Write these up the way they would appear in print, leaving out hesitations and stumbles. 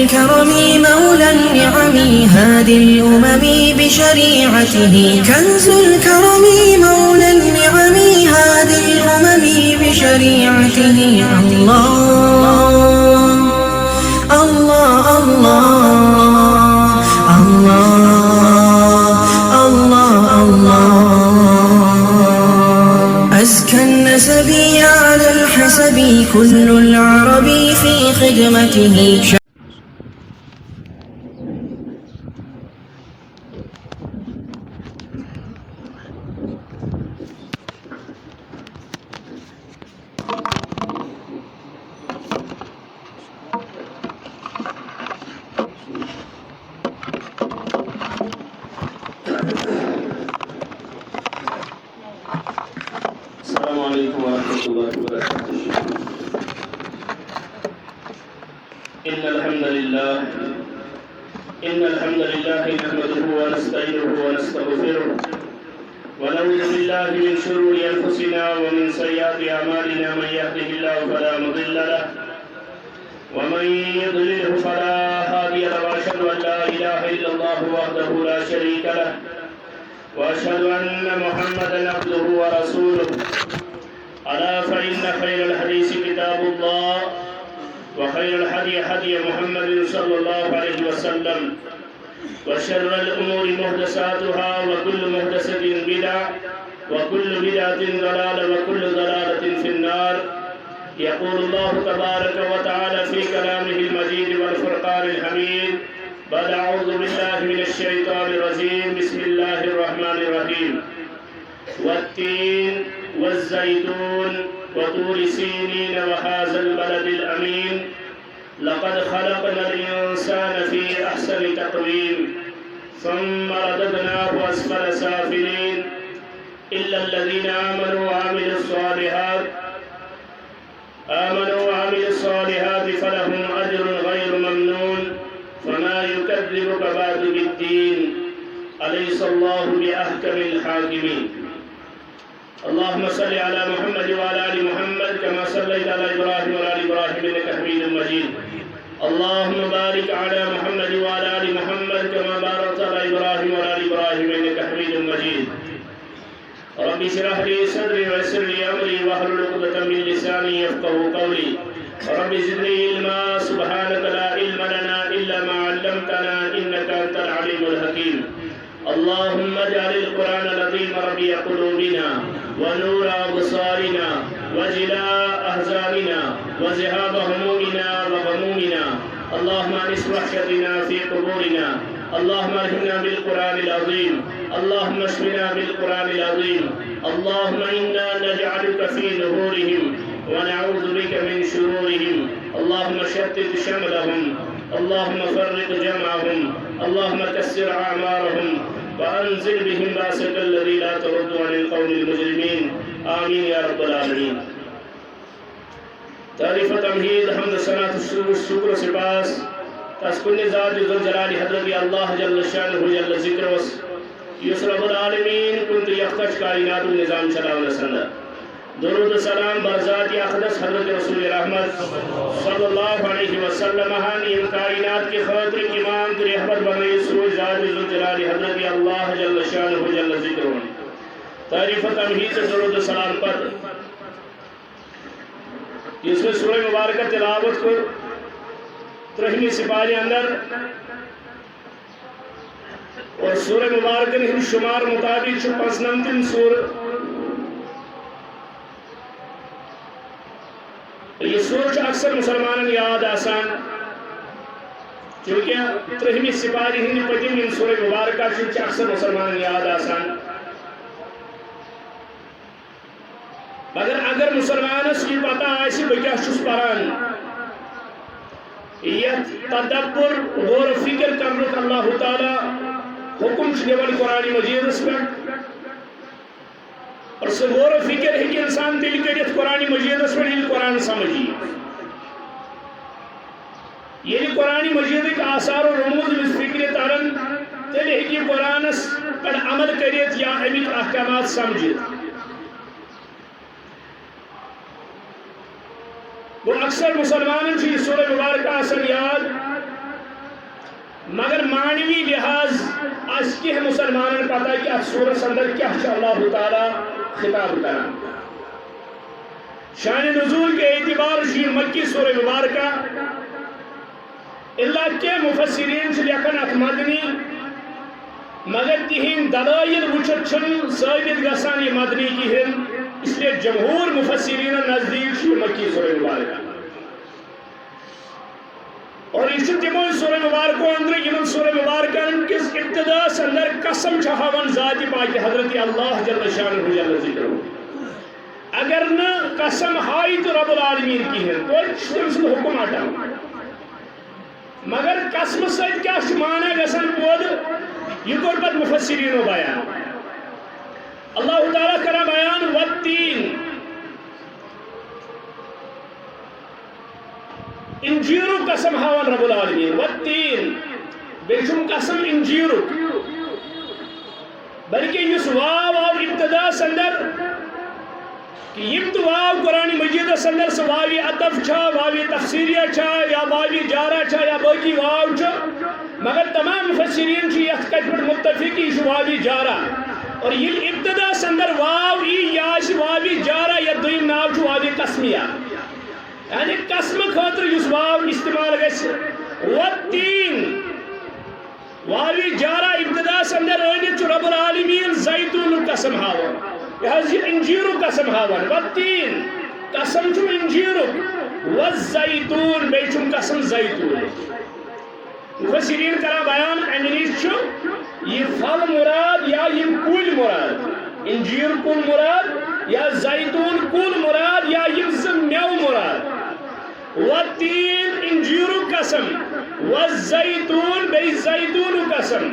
الكرم مولى النعم هادي الأمم بشريعته كنز الكرم مولى النعم هادي الأمم بشريعته الله الله الله الله الله أزكى النسب على الحسب كل العرب في خدمته السلام عليكم ورحمة الله وبركاته. إن الحمد لله نحمده ونستعينه ونستغفره ونعوذ بالله من شرور أنفسنا ومن سيئات أعمالنا من يهده الله فلا مضل له ومن يضلله فلا هادي له وأشهد أن لا إله إلا الله وحده لا شريك له وأشهد أن محمدا عبده ورسوله. ألا فإن خير الحديث كتاب الله وخير الهدي هدي محمد صلى الله عليه وسلم وشر الأمور محدثاتها وكل محدثة بدعة وكل بدعة ضلالة وكل ضلالة في النار. يقول الله تبارك وتعالى في كلامه المجيد والفرقان الحميد بعد أعوذ بالله من الشيطان الرجيم بسم الله الرحمن الرحيم والتين والزيتون وطور سينين وهذا البلد الأمين لقد خلقنا الإنسان في أحسن تقويم ثم رددناه أسفل سافلين إلا الذين آمنوا وعملوا الصالحات فلهم أجر غير ممنون فما يكذبك بعد بالدين أليس الله بأحكم الحاكمين. اللهم صل على محمد وعلى آل محمد كما صليت على إبراهيم وعلى آل إبراهيم إنك حميد مجيد. اللهم بارك على محمد وعلى آل محمد كما باركت على إبراهيم وعلى آل إبراهيم إنك حميد مجيد. رب اشرح لي صدري ويسر لي أمري واحلل عقدة من لساني يفقهوا قولي. رب زدني علما سبحانك لا علم لنا إلا ما علمتنا إنك أنت العليم الحكيم. اللهم اجعل القرآن العظيم ربيع قلوبنا ونور أبصارنا وجلاء أحزاننا وذهاب همومنا وغمومنا. اللهم أنس وحشتنا في قبورنا. اللهم ارحمنا بالقرآن العظيم. اللهم اشفنا بالقرآن العظيم. اللهم إنا نجعلك في نحورهم ونعوذ بك من شرورهم. اللهم شتت شملهم. اللهم فرق جمعهم. اللهم كسر أعمارهم وأنزل بهم بأسك الذي لا ترد عن القوم المجرمين. آمين يا رب العالمين. تعریف تمہید حمد ثناء شکر و سپاس تسکن ذات ذو الجلال حضرت اللہ جل شانہ جل ذکر وس یس رب العالمین کنت یختش کائنات النظام چلا ونسندہ. درود سلام برذات اقدس حضرت رسول رحمت صلی اللہ علیہ وسلم ان کائنات کی خاطر امام کی رحمت بنائی سوئی ذات ذو الجلال حضرت اللہ جل شانہ جل ذکر. تعریف تمہید سے درود سلام پر جس میں سورہ مبارکہ تلاوت کو 3 سپارے اندر اور سورہ مبارکہ ہند شمار مطابق 95 سورہ. یہ سورہ اکثر مسلمانن یاد آسان چونکہ 3 سپارے ہند پتم ان سورہ مبارکہ اکثر مسلمانن یاد آسان. مگر اگر مسلمانس یہ پتہ آسی بہ کیا چھس پران یہ تدبر غور و فکر کرنک اللہ تعالی حکم دِوان قرآن مجیدس پہ اور سہ غور و فکر ہیکہ انسان تیل کرت قرآن مجیدس پہ ییٚلہِ قرآن سمجھی. ییٚلہِ قرآن مجیدک آثار و رموز فکر ترن تیل ہیکہ قرآنس پہ عمل کرت یا امک احکامات سمجھت. وہ اکثر مسلمانوں کی سورہ مبارکہ آسان یاد مگر معنوی لحاظ اس کی مسلمان پتہ کہ اس سورس اندر کیا اللہ تعالیٰ خطاب کران. شان نزول کے اعتبار سے مکی سورہ مبارکہ اللہ کے مفسرین سے لیکن ات مدنی مگر تہند دلائل وچھت چھن ثابت گژھان یہ مدنی کہین. اس لیے جمہور مفسرین نزدیک مکی سورہ مبارکہ اور یہ تمو سورہ مبارکوں اندر ان سورہ مبارکن کس ابتداس اندر قسم ہاون ذات پاک حضرت اللہ جل شانہ جل ذکر. اگر نہ قسم ہائی تو رب العالمین کہین تو تم سن حکم ہٹا مگر قسم ست کیا مانا گژھان پود یہ کور پتہ مفسرینو بیان. اللہ تعالیٰ کرا بیان والتین انجیرو قسم ہاون رب العالمین والتین بیشم قسم انجیرو بلکہ اس واو اور ابتدا اندر کہ یم تو واو قرآن مجید اندر سے واوی عطف چھا واوی تفسیریہ چھا یا واوی جارہ چھا یا باقی واو چھا مگر تمام مفسرین چی یخ کٹ پر متفقی اس واوی جارہ اور یہ ابتدا اندر واو ای یا اس واوی جارہ یا دویم ناو چھو واوی قسمیہ یعنی قسم خاطر اس واو استعمال گئے والتین واوی جارہ ابتدا اندر آنے چھو رب العالمین زیتون قسم ہاو یہ انجیرو قسم ہاون والتین قسم چھو انجیرو والزیتون بیچم قسم زیتون. مفسرین کرا بیان انگریز چھو یہ پھل مراد یا یہ کل مراد انجیر کل مراد یا زیتون کل مراد یا یہ میو مراد. والتین انجیرو قسم والزیتون بی زیتون قسم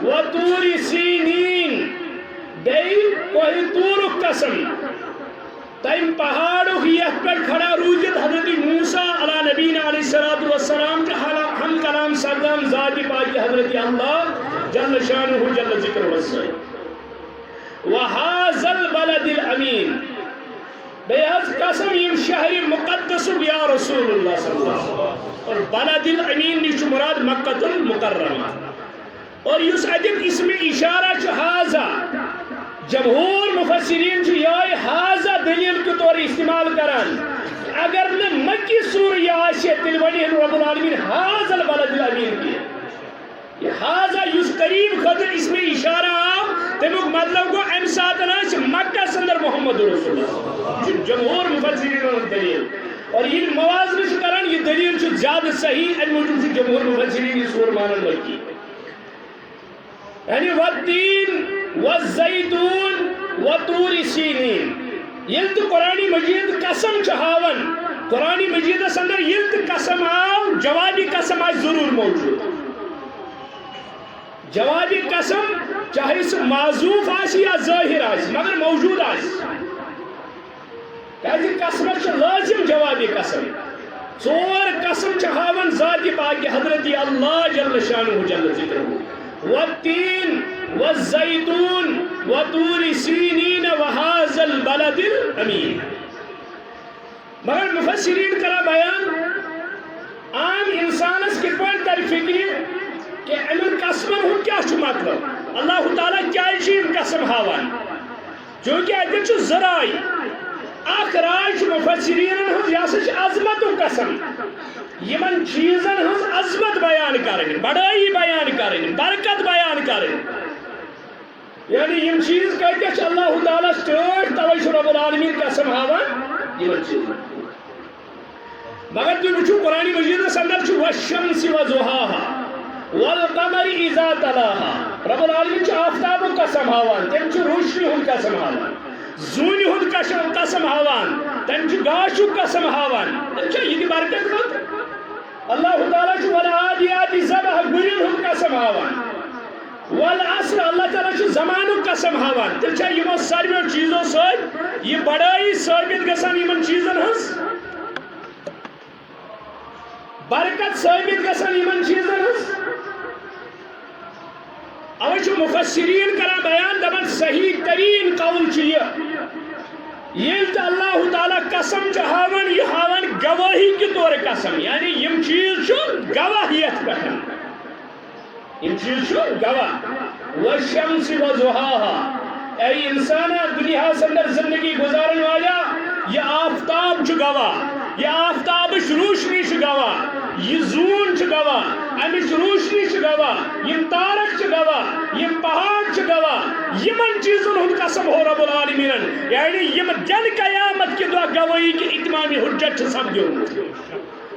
وطور سینین بی کوئی طور قسم تیم پہاڑوں کی یہ پر کھڑا روجت حضرت موسیٰ علیہ نبینا علیہ السلام کے ہم کلام سردام ذات پاک حضرت اللہ جل شانہ جل ذکر وسائے. وَحَازَ الْبَلَدِ الْأَمِينَ بیاز قسم یم شہر مقدس یا رسول اللہ صلی اللہ علیہ وسلم اور بلد الامین نیچ مراد مکہ المکرمہ اور یس ادب اسم اشارہ چھ حاضا جمہور مفسرین چھ یہ حاضا دلیل کے طور استعمال کران اگر نہ مکی سور یا آشی تلوانی رب العالمین حاضا البلد الامین کی یہ حاضا یس قریب خطر اسم اشارہ آم تمیک مطلب کو ام ساتناش مکہ سندر محمد رسول اللہ جمہور مفسرین دلیل اور یہ موازنہ کران یہ دلیل چھ زیادہ صحیح ان موجود سے جمہور مفسرین یہ سور مانن لگی یعنی والتین والزیتون وطور سینین یلت قرآن مجید قسم چہاون قرآن مجید اندر یلت قسم آو جوابی قسم آج ضرور موجود جوابی قسم چاہے اس معذوف آسی یا ظاہر آسی مگر موجود آسی کہتے قسم چھ لازم جوابی قسم ژور قسم چہاون ذات پاک حضرت اللہ جل شانہ جل ذکر والتین والزیتون وطور سینین وحاذا البلد الامین. مگر مفسرین کرا بیان عام انسان اس کے پوائنٹ تر فکری کہ امن قسم ہوں کیا چھو مطلب اللہ تعالیٰ کیا چیز قسم ہاوان جو کہ ادھر چھو ذرائی آخراج مفسرین ہوں یا سچ عظمت و قسم یمن چیزن ہم عظمت بیان کریں بڑائی بیان کریں برکت بیان کریں یعنی یم چیز کہتے ہیں اللہ تعالیٰ سٹیٹ تویش رب العالمین قسم ہاوان یمن چیز مگر تو بچو قرآن مجید سندر چھو والشمس وضحاها والقمر اذا تلاها رب العالمین چھو آفتاب و قسم ہاوان تم چھو روشنی ہن قسم ہاوان زونی ہن قسم ہاوان تم چھو گاشو قسم ہاوان تم چھو یہ برکت خود اللہ تعالیٰ چھو والعادیات ضبح گرین ہم قسم ہاوان والعصر اللہ تعالیٰ چھو زمانو قسم ہاوان تل چھا یہ ساروی چیزوں سوچ یہ بڑائی ثابت گسان یمن چیزن ہنس برکت ثابت گسان یمن چیزن ہنس اوہ چھو مفسرین کرا بیان دبن صحیح ترین قول چیئے یہ اللہ تعالیٰ قسم چاہاون یہ ہاون گواہی کے طور قسم یعنی یم چیز چھو گواہیت پہن یم چیز گواہ والشمس وضحاها اے انسان دنیا اندر زندگی گزارن والا یہ آفتاب گواہ یہ آفتاب روشنی گواہ یہ زون گواہ امچ روشنی گواہ یم تارک گواہ یم پہاڑ گواہ یمن چیزن ہند قسم ہو رب العالمین یعنی یم دن قیامت کے دعا گواہی کی اتمامی حجت سپدو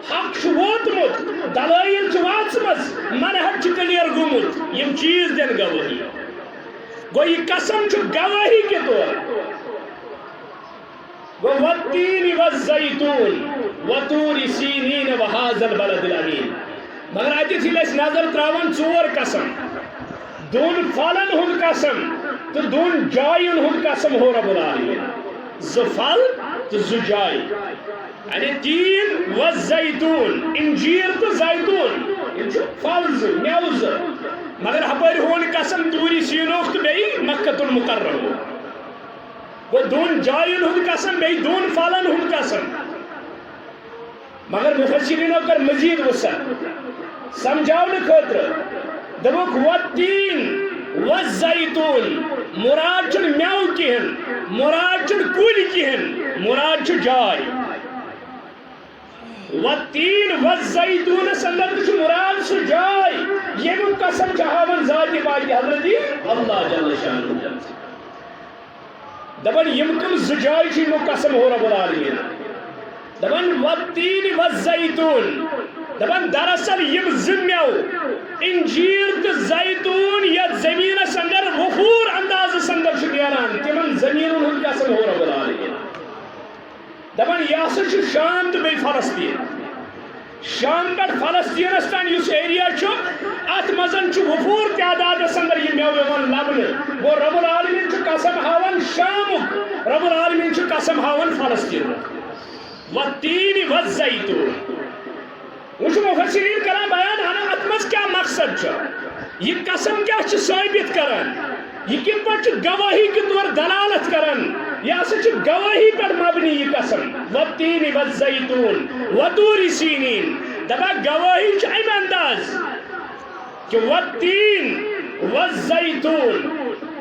حق ووتمت دلائل واچمس منہج کلیر گومت یم چیز دن گواہی گو یہ قسم گواہی کے طور والتین والزیتون وطور سینین وهذا البلد الامین مگر اتھ نظر تراون ژور قسم دون پھلن ہند قسم تو دون جائن ہند قسم ہو رب العالمین ز پھل تو ز جائے یعنی تین والزیتون انجیر تو زیتون پھل میوز مگر ہپر ہون قسم طور سینوخ تو بی مکۃ المکرم وہ دون جائن ہند قسم بی دون پھلن ہند قسم مگر مفسرینو کر مزید وسعت سمجھاؤن خاطر دبک والتین والزیتون مراد چھ میو کہن مراد چھ کل کہن مراد چھ جائے والتین والزیتون سندر چھ مراد چھ جائے یہ قسم چاہاون ذات پاک حضرت اللہ جل شانہ دبن یم کم زجائے چھ مو قسم ہو رب العالمین دبن والتین والزیتون دبن دراصل یم زمیو انجیر تو زیتون یا زمین اندر وفور انداز سندر نیران تمن زمینن ہند قسم ہو رب العالمین دبن یہ سا شام تو بی فلسطین شام پہ فلسطین تان اس ایریا ات مزن وفور تعداد اندر یہ میو لبن وہ رب العالمین قسم ہاون شامک رب العالمین قسم ہاون فلسطین والتین والزیتون وچ مفسرین کران بیان ہنا اتمس کیا مقصد یہ قسم کیا ثابت کران یہ کت پہ گواہی کے طور دلالت کران یہ اصل گواہی پر مبنی یہ قسم والتین والزیتون وطور سینین دبا گواہی ام انداز کہ والتین والزیتون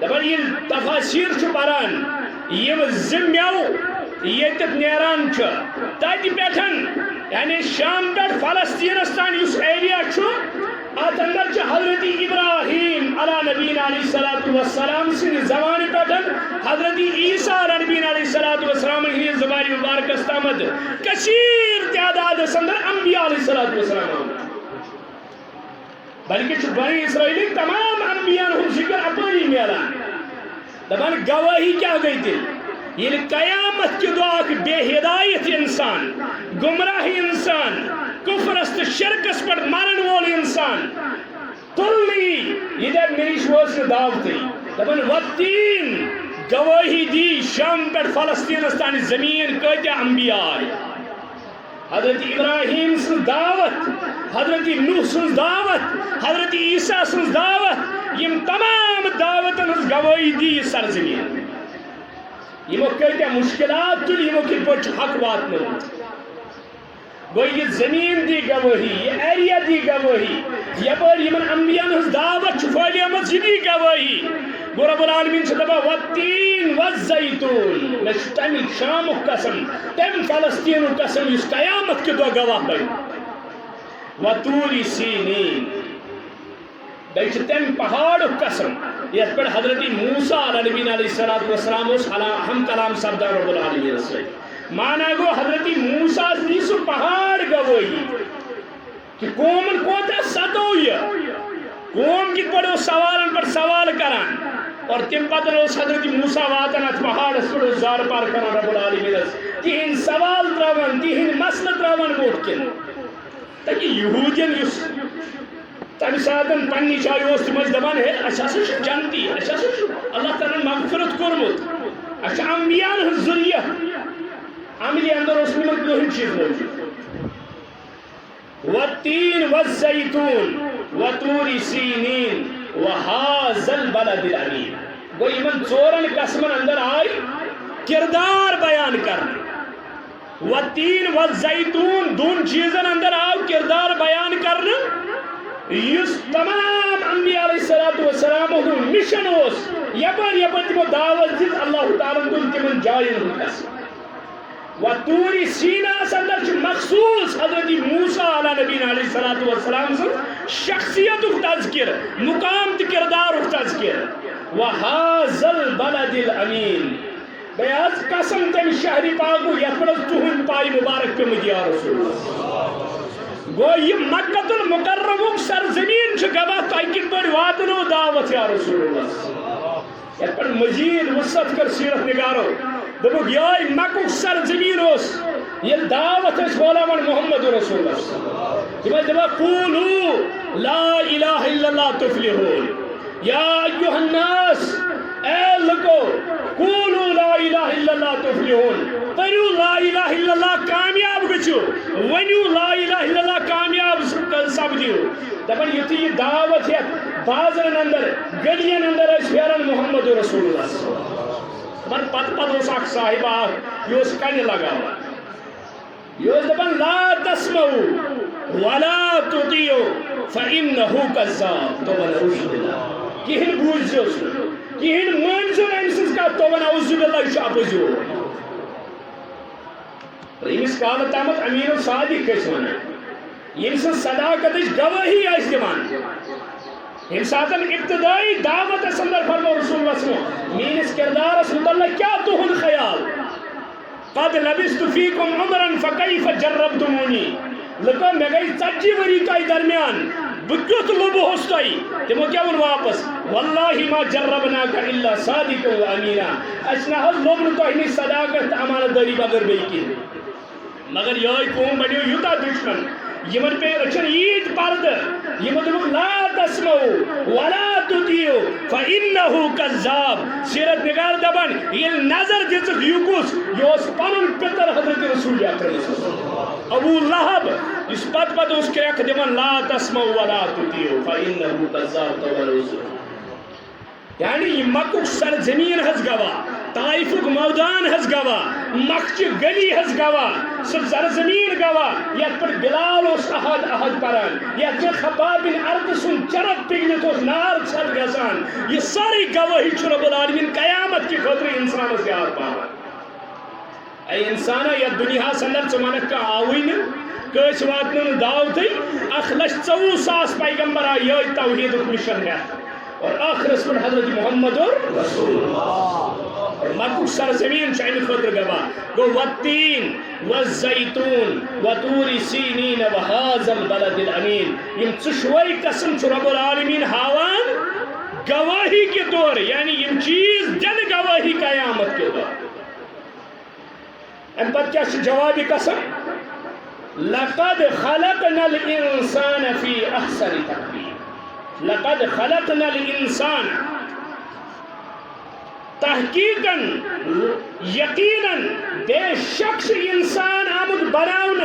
دبا یہ تفاسیر پران یہ زمیو یہ نیران تت پٹھن یعنی شام پہ فلسطین تان اس ایریا ات اندر حضرت ابراہیم علی نبینا علیہ الصلوۃ والسلام سن زمان پٹھن حضرت عیسیٰ علی نبینا علیہ الصلوۃ والسلام ہن زبان مبارک تامت کثیر تعداد اندر انبیاء علیہ الصلوۃ والسلام بلکہ بنی اسرائیل تمام انبیاء ہند ذکر اپنی میلان دپان گواہی کیا گئی تھی یہ قیامت کے دعا بے ہدایت انسان گمراہ انسان کفرست شرکس پر مرن وول انسان تلنی یہ دن میری شوز دعوتی دپن والتین گواہی دی شام پر فلسطینستان زمین کتیا انبیاء حضرت ابراہیم سن دعوت حضرت نوح سن دعوت حضرت عیسیٰ سن دعوت یم تمام دعوتن ہز گواہی دی سرزمین یہ کتیا مشکلات تل یہ کت پہ حق واتن گو یہ زمین دی گواہی یہ ایریا دی گواہی یپر یمن انبیاء ہز دعوت پھلیمت یہ دی گواہی گو رب العالمین سے دپا والتین والزیتون میں تمہ شامک قسم تم فلسطین قسم اس قیامت کے دعا گواہ بن وطور سینین بیچ تم پہاڑ قسم یہ پر حضرت موسیٰ علیہ نبینا علیہ الصلوۃ والسلام اس ہم کلام سردار رب العالمین سے مانا گو حضرت موسیٰ نیس پہاڑ گواہی کہ قومن کوتا ستو یہ قوم کی پڑھو سوالن پر سوال کران اور تم پتن اس حضرت موسیٰ واتن ات پہاڑ اس پر زار پار کران رب العالمین تہن سوال تراون تہن مسئلہ تراون بوٹ کن تاکہ یہودین اس تمہ ساتن پنی جائے اس تمج دپان ہے اچھا سا جنتی اچھا سا اللہ تعالیٰ مغفرت کورمت اچھا انبیاء ہز ذریعہ عملی اندر اس میں دہن چیز موجود والتین والزیتون وطور سینین وهذا البلد الامین گو یمن ژورن قسمن اندر آئی کردار بیان کرنے والتین والزیتون دون چیزن اندر آو کردار بیان کرنے اس تمام انبیاء علیہ الصلوۃ والسلام مشن اس یپر یپر تمو دعوت دِژ اللہ تعالیٰ تُل تمن جاین ہُنٛد قسم وطور سینا اندر مخصوص حضرت موسیٰ علیہ نبینا علیہ الصلوۃ والسلام سن شخصیت تذکر مقام تہ کردار تذکر وہذا البلد الامین بیاض قسم تم شہری پاک یت پر تہند پائی مبارک پیمت یا رسول اللہ گو یہ مکۃ المکرمہ سرزمین گواہ تہ کت پہ واتنو دعوت یا رسول اللہ یت پر مزید وسعت کر سیرت نگارو دبک یہ مکہ سرزمین اس یہ دعوت اس غلام محمد رسول اللہ یہ دبا قولوا لا الہ الا اللہ تفلحون یا ایھا الناس اے لوگو قولوا لا الہ الا اللہ تفلحون پڑھو لا الہ الا اللہ کامیاب گچو ونیو لا الہ الا اللہ کامیاب سپدیو دپن یتھ یہ دعوت ہے بازرن اندر گلین اندر اس پھیرن محمد رسول اللہ پر پت پت اس اخ صاحب اخ یہ اس کن لگاوا یہ اس دپن لا تسمعوا ولا تطيعوا فانه كذاب تو نعوذ باللہ کہن بوزو کہن مانزو امسز کا تو نعوذ باللہ یہ اپوزو امس کال تامت امین الصادق کس ونان یمس صداقت گواہی آس دِوان یم ساتن ابتدائی دعوت اندر فرمو رسول اللہ صلی اللہ علیہ وسلم مینس کردارس متعلق کیا تہن خیال قد لبثت فیکم عمرا فکیف جربتمونی لکو میں گئی 40 وری تائی درمیان بکیت لبو ہوستائی تمو کیا ون واپس واللہ ما جربناک الا صادق و امینا اشنا حض لبن تو ہنی صداقت امانت داری بگر بیکی مگر یہ قوم بڑیو یوتا دشمن یمن پہ اچھن عید پرد یمن دمک لا تسمعوا ولا تطیعوا فانه کذاب سیرت نگار دبن یہ نظر دژ یوکس یوس پنن پتر حضرت رسول اکرم ابو لہب اس پت پت اس کے دمن لا تسمعوا ولا تطیعوا فانه کذاب تو یعنی یہ مکہ سرزمین ہز گواہ طائفک میدان ہز گواہ مکچ گلی ہز گواہ سب سرزمین گواہ یت پر بلال اس احد احد پران یت پر خباب بن ارد سن چرک پگنت اس نار چھت گسان یہ ساری گواہی چھ رب العالمین قیامت کی خاطر انسان سے یاد پاوان اے انسانا یا دنیا سندر چمانک کا آوین کس واتن دعوتی 1,04,000 پیغمبر آئی توحید مشن ہے اور آخر اس پر حضرت محمد رسول اللہ اور مکہ سرزمین چاہیے خطر گواہ گو والتین والزیتون وطور سینین وهذا البلد الامین یم چشوئی قسم چھ رب العالمین ہاوان گواہی کے طور یعنی یم چیز دن گواہی قیامت کے دور ام پت کیا جوابی قسم لقد خلقنا الانسان فی احسن تقویم لقد خلقنا الانسان تحقیقاً یقیناً بے شخص انسان آمد بناون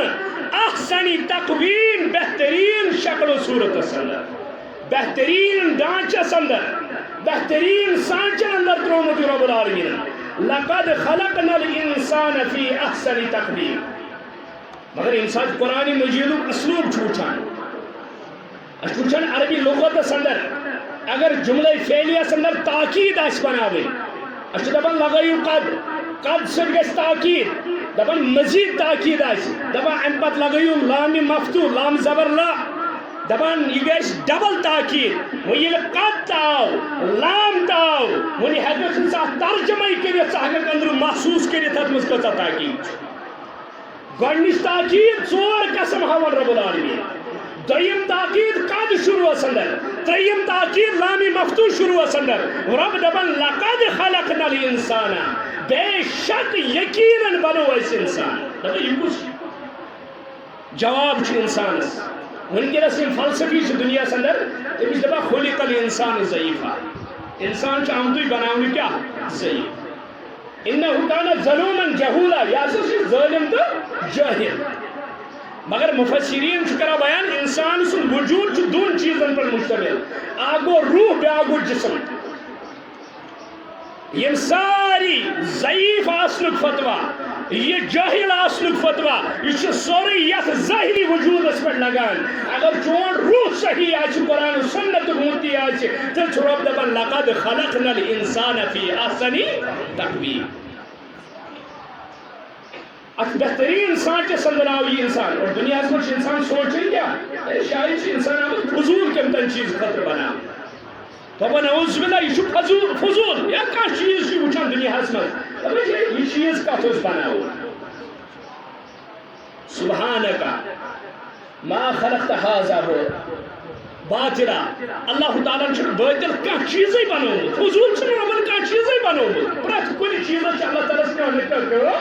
احسنی تقویم بہترین شکل و صورت سندر بہترین ڈانچہ سندر بہترین سانچہ اندر ترومت رب العالمین لقد خلقنا الانسان فی احسن تقویم مگر انسان قرآن مجید اسلوب چھوٹان اچھوچن عربی لغت سندر اگر جملہ فعلیہ سندر تاکید آس بناوے اچھو دبن لگائیو قد سر گس تاکید دبن مزید تاکید آس دبن امپت لگائیو لام مفتو لام زبر لا دبن یہ گس ڈبل تاکید وہ یہ قد تاو لام تاو وہ یہ حدیث انسان ترجمہ کریت ساہنک اندر محسوس کریت حد مسکتا تاکید گوڑنش تاکید ژور قسم ہاون رب العالمین دویم تاکید قد شروع سندر تریم تاکید لامی مفتو شروع سندر رب دبن لقد خلقنا الانسان بے شک یقیناً بنو اس انسان دبن یہ کچھ جواب چھ انسان ونکس فلسفی چھ دنیا سندر تمس دبا خلق الانسان ضعیفا انسان چھ آمدوی بناونی کیا ضعیف انہو کانا ظلوما جہولا یا ظالم تو جاہل مگر مفسرین کرا بیان انسان سن وجود چھ دون چیزن پر مشتمل آگو روح بے آگو جسم یہ ساری ضعیف آسنک فتوہ یہ جاہل آسنک فتوا یہ سوری یت ظاہری وجودس پہ لگان اگر چون روح صحیح آج قرآن و سنت موتی آج تل رب دپان لقد خلقنا الانسان فی احسن تقویم اک بہترین سانچے سندراو یہ انسان اور دنیا میں انسان سوچیں کیا شاید انسان آمد فضول کم تن چیز خطر بنا تو نعوذ باللہ یہ فضول یا کا چیز یہ وچھان دنیا میں یہ چیز کا تو بناو سبحانکا ما خلقت هذا باطلا اللہ تعالیٰ چھو باطل کا چیزیں بنو فضول چھو ربن کا چیزیں بنو پرت کوئی چیزیں چھو اللہ تعالیٰ سے نکل کرو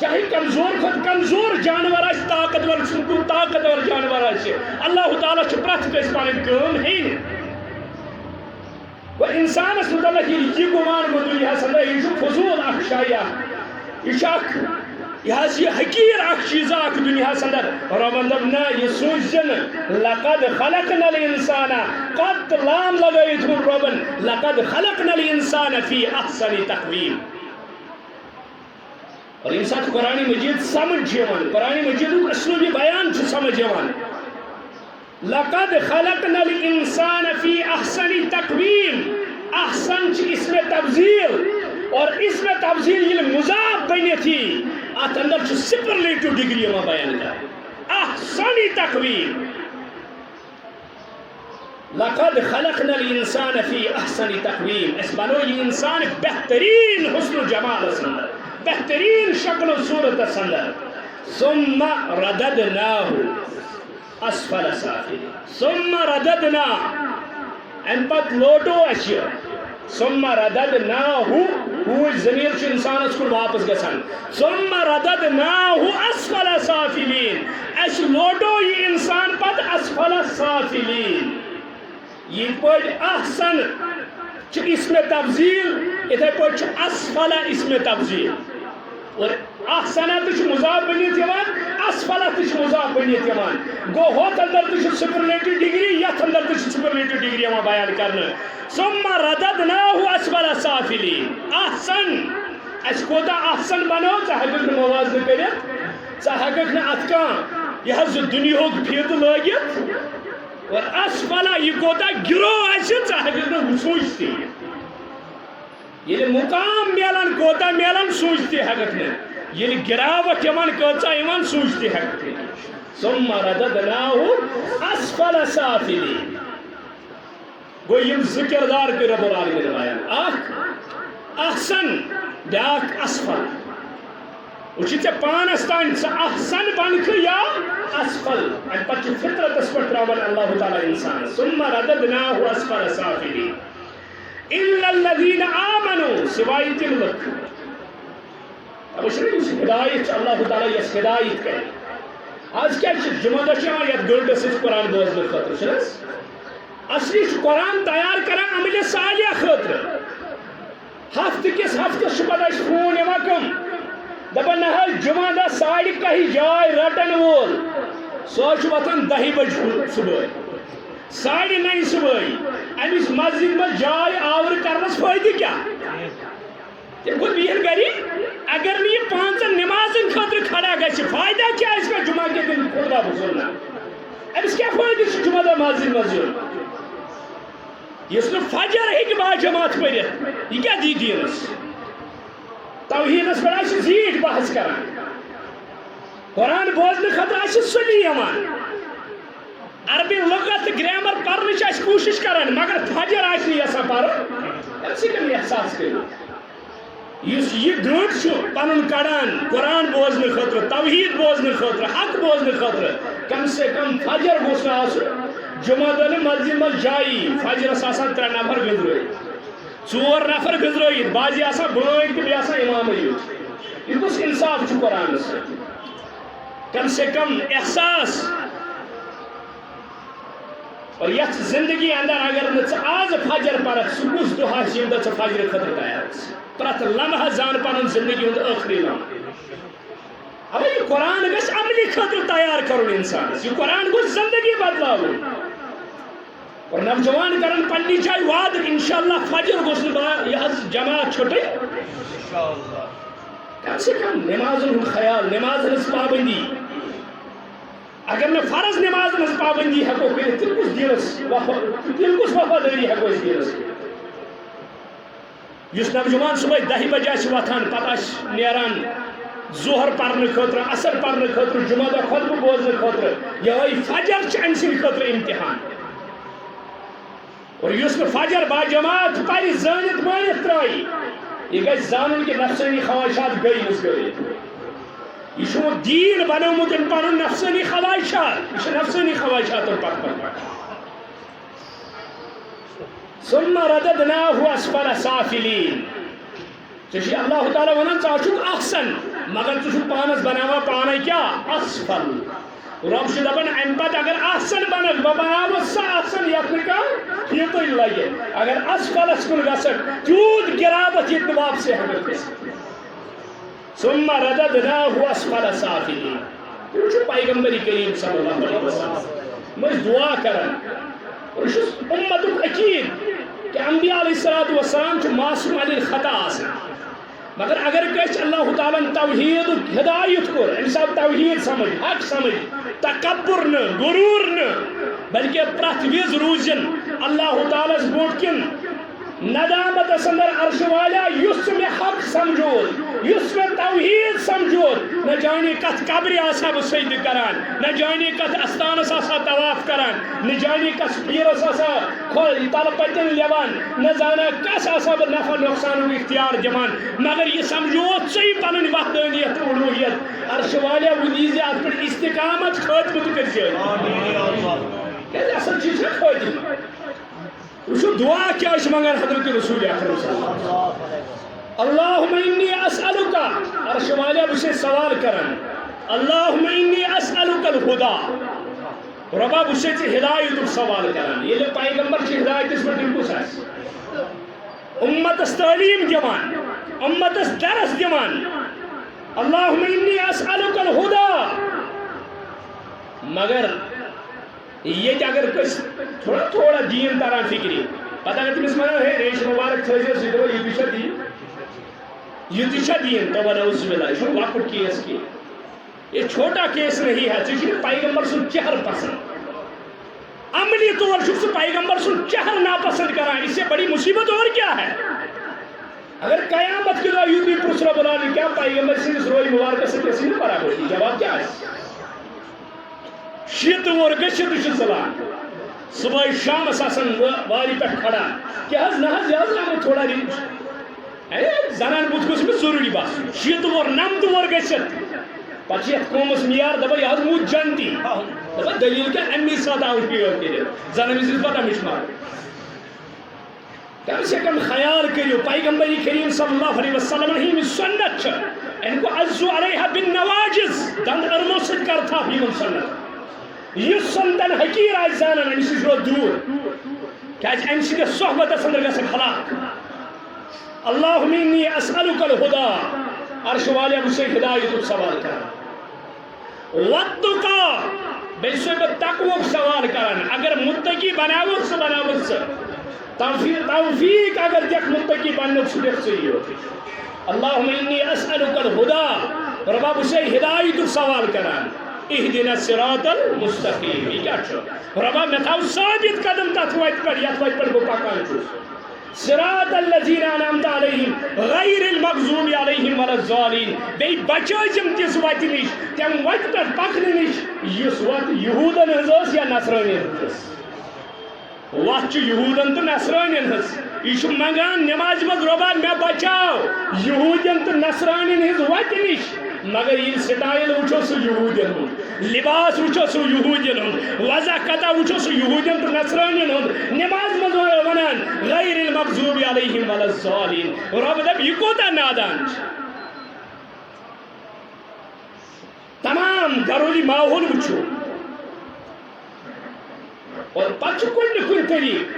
چاہے کمزور خود کمزور جانور آج طاقتور سنکو طاقتور جانور آج اللہ تعالیٰ چھو پرت کس پانے کام ہے و انسان اس مطلق یہ گمان مدلی حسن یہ چھو فضول اخشایہ یہ شاک یہ حقیر اخ چیز اخ دنیا سندر ربن دبنا یہ سوچن لقد خلقنا الانسان قد لام لگائیت ہوں ربن لقد خلقنا الانسان فی احسن تقویم اور انسان قرآن مجید سمجھ جوان قرآن مجید اسلوبی بیان چھ سمجھ جوان لقد خلقنا الانسان فی احسن تقویم احسن چھ اسم تبذیل اور اس میں تبذیل یہ مضاف بنی تھی آت اندر چھو سپرلیٹو ڈگری میں بیان کر احسنی تقویم لقد خلقنا الانسان فی احسن تقویم اس بنو یہ انسان بہترین حسن و جمال سندر بہترین شکل و صورت سندر ثم رددناہ اسفل سافلین ثم رددنا ان پت لوٹو اشیاء ثم رددناہ وہ ضمیر چھ انسان اس کو واپس گسان ثم رددناہ اسفل سافلین اس لوٹو یہ انسان پت اسفل سافلین یہ پڑھ احسن چھ اسم تبذیل اتھے پڑھ چھ اسفل اسم تبذیل اور احسنہ تش مضاف بنیت یوان اسفلہ تش مضاف بنیت یوان گو ہوت اندر تش سپرلیٹو ڈگری یت اندر تش سپرلیٹو ڈگری ہما بیان کرنا ثم رددناہ اسفل سافلین احسن اس کوتا احسن بنو چاہکک نے موازن کرت چاہکک نے اتکان یہ حض دنیا ہوگ پھیت لگت اور اسفلہ یہ کوتا گرو ایسے چاہکک نے سوچتی یہ مقام میلان کوتا میلان سوچتی حقت نے یہ گراوت یمان کوتا ایمان سوچتی حقت نے ثم رددناہ اسفل سافلین گو یم ذکردار کے رب العالمین بیان اخ احسن بیاک اسفل وچی تے پانستان احسن بنک یا اسفل ان پچ فطرت اس پر تراون اللہ تعالی انسان ثم رددناہ اسفل سافلین اِلَّا الَّذِينَ آمَنُوا سوائے تم لوگ اب اس نے اس ہدایت اللہ تعالیٰ یہ ہدایت کرے آج کیا جمعہ دشاہ یا گلڈ سے قرآن بوزن خطر شنس اصلی قرآن تیار کرن عمل صالح خطر ہفت کس ہفت شپد اس خون یمکم دبن نحل جمعہ دا ساڑی کہی جائے رٹن وول سوچ وطن دہی بج صبح 9:30 صبح امس مسجد میں جائے آور کرنس فائدہ کیا خود بہن گری اگر نہیں 5 نمازن خاطر کھڑا گژھِ فائدہ کیا اس کا جمعہ کے دن خطبہ بزرنا امس کیا فائدہ چھ جمعہ دا مسجد مسجد اس نے فجر ہے کہ با جماعت پڑھت یہ کیا دی دینس توحیدس پر آس زیٹ بحث کران قرآن بوزن خاطر آس سلی یمان عربی لغت گرامر پرنچ آس کوشش کران مگر فجر آس نہیں ایسا پرن ایسی کمی احساس کرو یہ گھنٹ چھو پنن کڑان قرآن بوزن خاطر توحید بوزن خاطر حق بوزن خاطر کم سے کم فجر گوشنا آسو جمعہ دن مسجد میں جائی فجر آسان 3 نفر گزروئی 4 نفر گزروئی بازی آسان بنوئی کہ بھی آسان امام یہ کس انصاف چھو قرآن سے کم سے کم احساس اور یہ زندگی اندر اگر نہ آز فجر پرت سکوس دہا یم دہ فجر خطر تیار پرت لمحہ زان پن زندگی ہند آخری لمحہ اب یہ قرآن گھس عملی خطر تیار کرن انسان یہ قرآن گھس زندگی بدلاو اور نوجوان کرن پنی جائے وعد انشاءاللہ فجر گھس یہ جماعت چھٹے کم سے کم نمازن ہند خیال نماز ہز پابندی اگر نہ فرض نماز ہز پابندی ہیکو کر تیل کس دینس وفاداری ہیکو اس دینس اس نوجوان صبح 10 بجے وتھان پتہ نیران ظہر پرنے خاطر اثر پرنے خاطر جمعہ دہ خطبہ بوزنے خاطر یہ فجر ام سند خاطر امتحان اور اس فجر با جماعت پہ زانت مانت ترائی یہ گھر زانن کہ نفسانی خواہشات گئی اس گئی یہ دین بنومت ان پن نفسانی خواہشات یہ نفسانی خواہشات ثم رددناه اسفل سافلین ٹھیک اللہ تعالیٰ ونان ث احسن مگر ث پانس بناوا پانے کیا اسفل رب سے دپان ام پتہ اگر احسن بنک بہ بناو سہ احسن یت یہ لگے اگر اسفلس کن گھک تیوت گراوت یہ واپس ثم رددناه اسفل سافلین یہ پیغمبر کریم صلی اللہ علیہ وسلم میں دعا کران اور امت اکید کہ انبیاء علیہ السلام معصوم علی الخطا مگر اگر کس اللہ تعالیٰ توحید ہدایت کور انسان توحید سمجھ حق سمجھ تکبر نہ غرور نہ بلکہ پرت وز روزن اللہ تعالیٰ بوٹ کن ندامت اندر عرش والا یس میں حق سمجھود یس میں توحید سمجھود نہ جانے کت قبر آسا بہ سجدہ کران نہ جانے کت استانس آسا طواف کران نہ جانے کس پیرس آسا تل پتن لیوان نہ زانا کس آسا بہ نفع نقصان اختیار دمان مگر یہ سمجھود سی پنن وحدانیت الوہیت عرش والا ونیز ات پر استقامت خاتمہ کر جائے کیسے اصل چیز ہے خاتمہ وشو دعا کیا اس منگان حضرت رسول اکرم صلی اللہ علیہ وسلم اللہم انی اسألکا عرش والا بسے سوال کرن اللہم انی اسألکا الہدا ربا بسے ہدایت سوال کرن یہ لئے پیغمبر چی ہدایت اس پر دلکو ساس امت اس تعلیم جوان امت اس درس جوان اللہم انی اسألکا الہدا مگر یہ اگر کس تھوڑا دین تران فکری پتہ اگر تمس مانا ہے ریش مبارک تھے سی دو یہ تشا دین تو نعوذ باللہ یہ واقع کیس کی یہ چھوٹا کیس نہیں ہے چونکہ پیغمبر سن چہر پسند عملی طور سے پیغمبر سن چہر ناپسند کرائیں اس سے بڑی مصیبت اور کیا ہے اگر قیامت کے دعا یوتی پرسرہ بلانی کیا پیغمبر سے اس روئی مبارک سے کسی نہیں پڑا ہوتی جواب کیا ہے شیط اور گشت زلان صبح شام اساسن واری پہ کھڑا کہ حض نہ حض میں تھوڑا زنان بوت کو میں ضروری بات شیط اور نمد اور گشت پچھیت قومس میار دبا یہ حض موت جانتی دبا دلیل کیا امی ساتھ آؤٹ کی ہوتی ہے زنان میں صرف پتہ مشمار کم سے کم خیال کریو پیغمبر کریم صلی اللہ علیہ وسلم ہی میں سنت چھا ان کو عزو علیہ بن نواجز دند ارمو سد کرتا بھی من سنت یہ سنتن حقیر آج زانن امی سے جو دور کہ آج امی سے صحبت سندر گا سے خلاق اللہم انی اسألک الہدا عرش والے مجھے ہدایت سوال کرن وَاتُّقَا بیسوئی با تقوی سوال کرن اگر متقی بناوت سے توفیق اگر دیکھ متقی بناوت سے دیکھ سوئی ہوتی اللہم انی اسألک الہدا ربا مجھے ہدایت سوال کرن اہدنا الصراط المستقیم یہ کیا چھو ربا میں تھا ثابت قدم تاتوائت پر یاتوائت پر وہ پاکان چھو صراط الذین انعمت علیہم غیر المغضوب علیہم ولا الضالین بے بچائزم تیس وقت نش تم وقت پر پکن نش یس وقت یہودن ہزاس یا نصرانین ہزاس وقت یہودن تو نصرانین ہز یہ منگان نماز مز ربا میں بچاو یہودن تو نصرانین ہز وقت نش مگر یہ سٹائل وچھو سو یہودین ہوں لباس وچھو سو یہودین ہوں وضع قطع وچھو سو یہودین تو نصرانین ہوں نماز مزوئے ونان غیر المغضوب علیہم ولا الضالین رب دب یہ کوتا نادان تمام گرولی ماحول وچھو اور پچھ کن طریق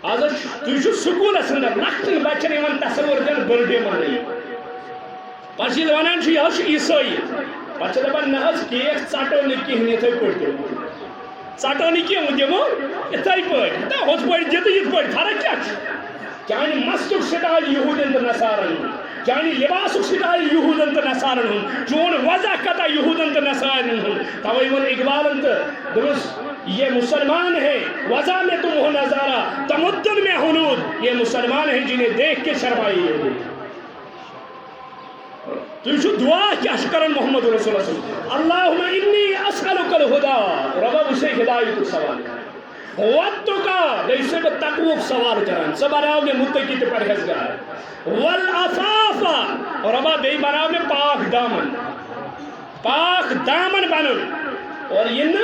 آج تجھو سکول اسندر لکھتن بچن ایمان تصور کن برڈے مانی پچھل ونان چھ یہ عیسائی پچھل دپان نہ حظ کیک ژٹو نہٕ کِہیٖنۍ یِتھٕے پٲٹھۍ ژٹو نہٕ کینٛہہ دِمو یِتھٕے پٲٹھۍ ہُتھ پٲٹھۍ دِتہٕ یِتھ پٲٹھۍ فرق کیٛاہ چھِ چانہِ مستُک سٹایل یہوٗدین تہٕ نصارن چانی لباس سٹائل یہودن تو نصارن ہن چون وضع کتا یہودن تو نصارن ہن توئی ون اقبالن تو درس یہ مسلمان ہیں وضع میں تم ہو نظارہ تمدن میں ہنود یہ مسلمان ہیں جنہیں دیکھ کے شرمائی تم چھو دعا کیا شکرن محمد رسول اللہ صلی اللہ علیہ وسلم اللہم انی اسألک الہدا رب اسے ہدایت سوال وَاتُّقَا دیسے میں تقوی سوال کرن سب بناو میں متقی تے پرہیزگار والعفاف اور ابا بے بناو میں پاک دامن بنن اور یہ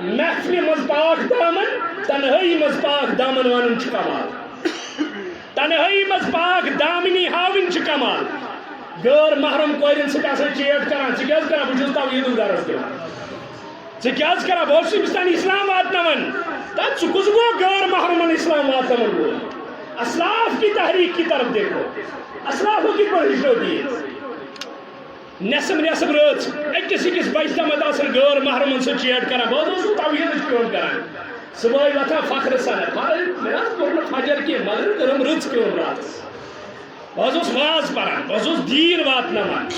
محفل مز پاک دامن تنہائی مز پاک دامن وانن چھ کمال تنہائی مز پاک دامنی ہاون چھ کمال غیر محرم کوئرن سے کیسے چیٹ کران سے کیاز کران بجھوز توحید دارس کران سے کیاز کران بہت سی بستان اسلام واتنون تب چکز گو غیر محرمن اسلام واتنون گو اسلاف کی تحریک کی طرف دیکھو اسلافوں کی پرہش ہوتی ہے نسم رچ اکس بچہ مت آسن غیر محرمن سے چیٹ کران بہت سی توحید کیون کران صبح وتھان فخر سان فجر کی مگر کرم رچ کیون رات بہت واز پران بہت دین واتنوان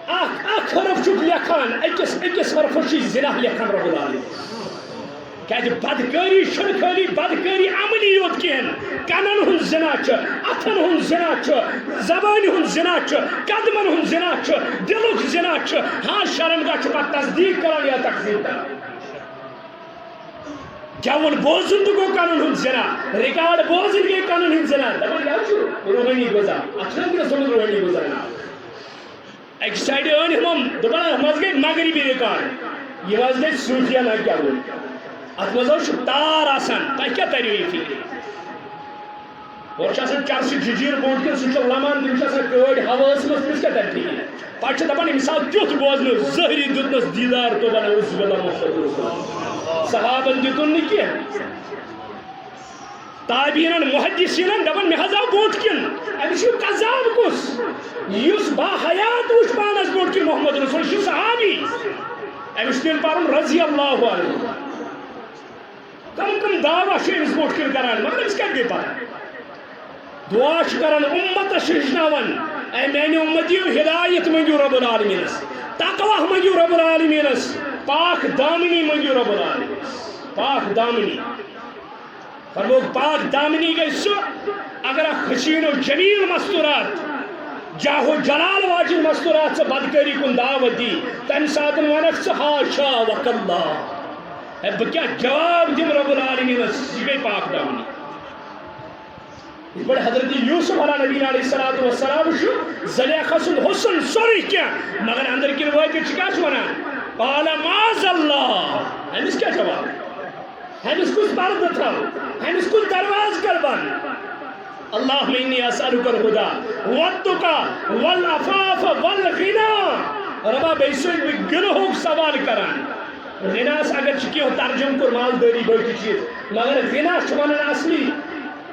اخ حرف چک لکھان اکس حرف چھ زنا لکھان رب العالمین کہ بدکاری چھن خالی بدکاری عملی یوت کین کنن ہن زنا چھ اتھن ہن زنا چھ زبان ہن زنا چھ قدمن ہن زنا چھ دلک زنا چھ ہاں شرمگاہ چھ پتہ تصدیق کران یا تکذیب کران گیون بوزن تو گو قانون ہن زنا ریکارڈ بوزن گئی قانون ہن زنا دبن یا چھو روحانی گزا اچھا کہ سن روحانی گزا نا ایک سائیڈ ان ہم دوبارہ مز گئی مغربی ریکارڈ یہ مز گئی صوفیہ نہ کیا بول ات مز چھ تار آسان تہ کیا تریو یہ فکر اور چھ چرس ججیر بوٹ کے سچ لمان دم چھ کڑ ہواس مس کیا تر ٹھیک پچھ دپان مثال تیوت بوزن ظاہری دتنس دیدار تو بنا اس بلا محمد صحابن دتن نہ کی تابعین محدثین دپان مے حظ آو بوٹ کن امس قذاب کس یس با حیات وچ پانس بوٹ کن محمد رسول چھ صحابی امس تین پارن رضی اللہ عنہ کم دعویٰ چھ امس بوٹ کن کران مگر امس کیا گئی پتہ دعا چھ کران امتس ہچناون اے میانہ امتیو ہدایت منگیو رب العالمینس تقوی منگیو رب العالمینس پاک دامنی منگیو رب العالمینس پاک دامنی فرمو پاک دامنی گئی سو اگر حسین و جمیل مستورات جاہو جلال واجن مستورات سے بدکاری کن دعوت دی تم ساتن ونک سے حاشا وکاللہ اے بکیا جواب دیم رب العالمینس یہ گئی پاک دامنی بڑے حضرت یوسف علیہ نبی علیہ السلام شو زلیخہ سن حسن سوری کیا مگر اندر کی روایت چکا چھونا قال معاذ اللہ ہمس کیا جواب ہمس کچھ پرد تھا ہمس کچھ دروازہ کر بند اللہم انی اسألک الہدی والتقی والعفاف والغنی ربا بیسوی گنہوک سوال کران غناس اگر چکی ہو ترجم کر مالداری بڑی چیز مگر غنا چھوانن اصلی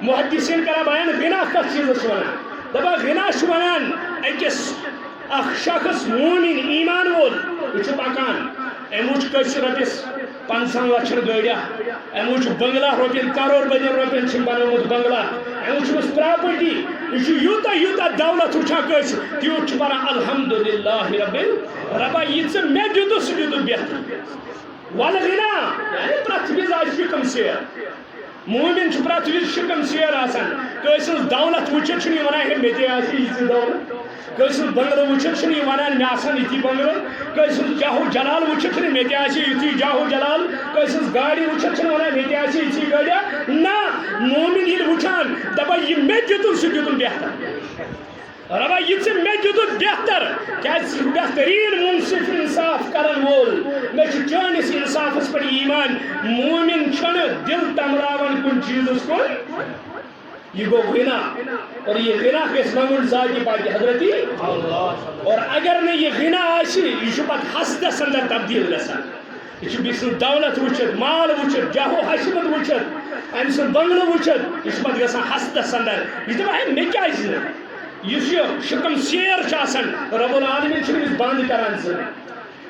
محدثین کرا بیان غنا کس چیز چھوانن دبا غنا چھوانن اکس اخ شخص مومن ایمان وول یہ چھ پکان اموچ کس رپس 500 لچھ گاڑیا اموچ بنگلہ رپین کروڑ بدین رپین چھ بنومت بنگلہ اموچ مس پراپرٹی یہ یوتا دولت وچھان کس تیوت چھ پران الحمدللہ ربا یہ مے دیتو سہ دیتو بہتر والغنا یعنی پرت وز آج شکم سیر مومن چھ پرت وز شکم سیر آسان کسن دولت وچھت چھ ونان ہے مے تے آسی یہ دولت کسن بنگلہ وچھت چھ ونان مے آسان یہ بنگلہ کسن جاہو جلال وچھت چھ مے تے آسی یہ جاہو جلال کسن گاڑی وچھت چھ ونان مے تے آسی یہ گاڑیا نا مومن یہ وچھان دپا یہ مے دیتو سہ دیتو بہتر ربا یہ مے دیتو بہتر کیا بہترین منصف انصاف کرن وول مے چانس انصافس پر ایمان مومن چھن دل تمراون کن چیزس کن یہ گو غنا اور یہ غنا کس منگل ذاتی پاکی حضرتی اور اگر نے یہ غنا آشی یہ پت حسدس اندر تبدیل گسان یہ بیسن دولت وچھت مال وچھت جاہو حشمت وچھت امسن بنگلہ وچھت یہ پت گسان حسدس اندر یہ دپا ہے مے کیا یہ شکم سیر چاسن رب العالمین چھنس بند کران سن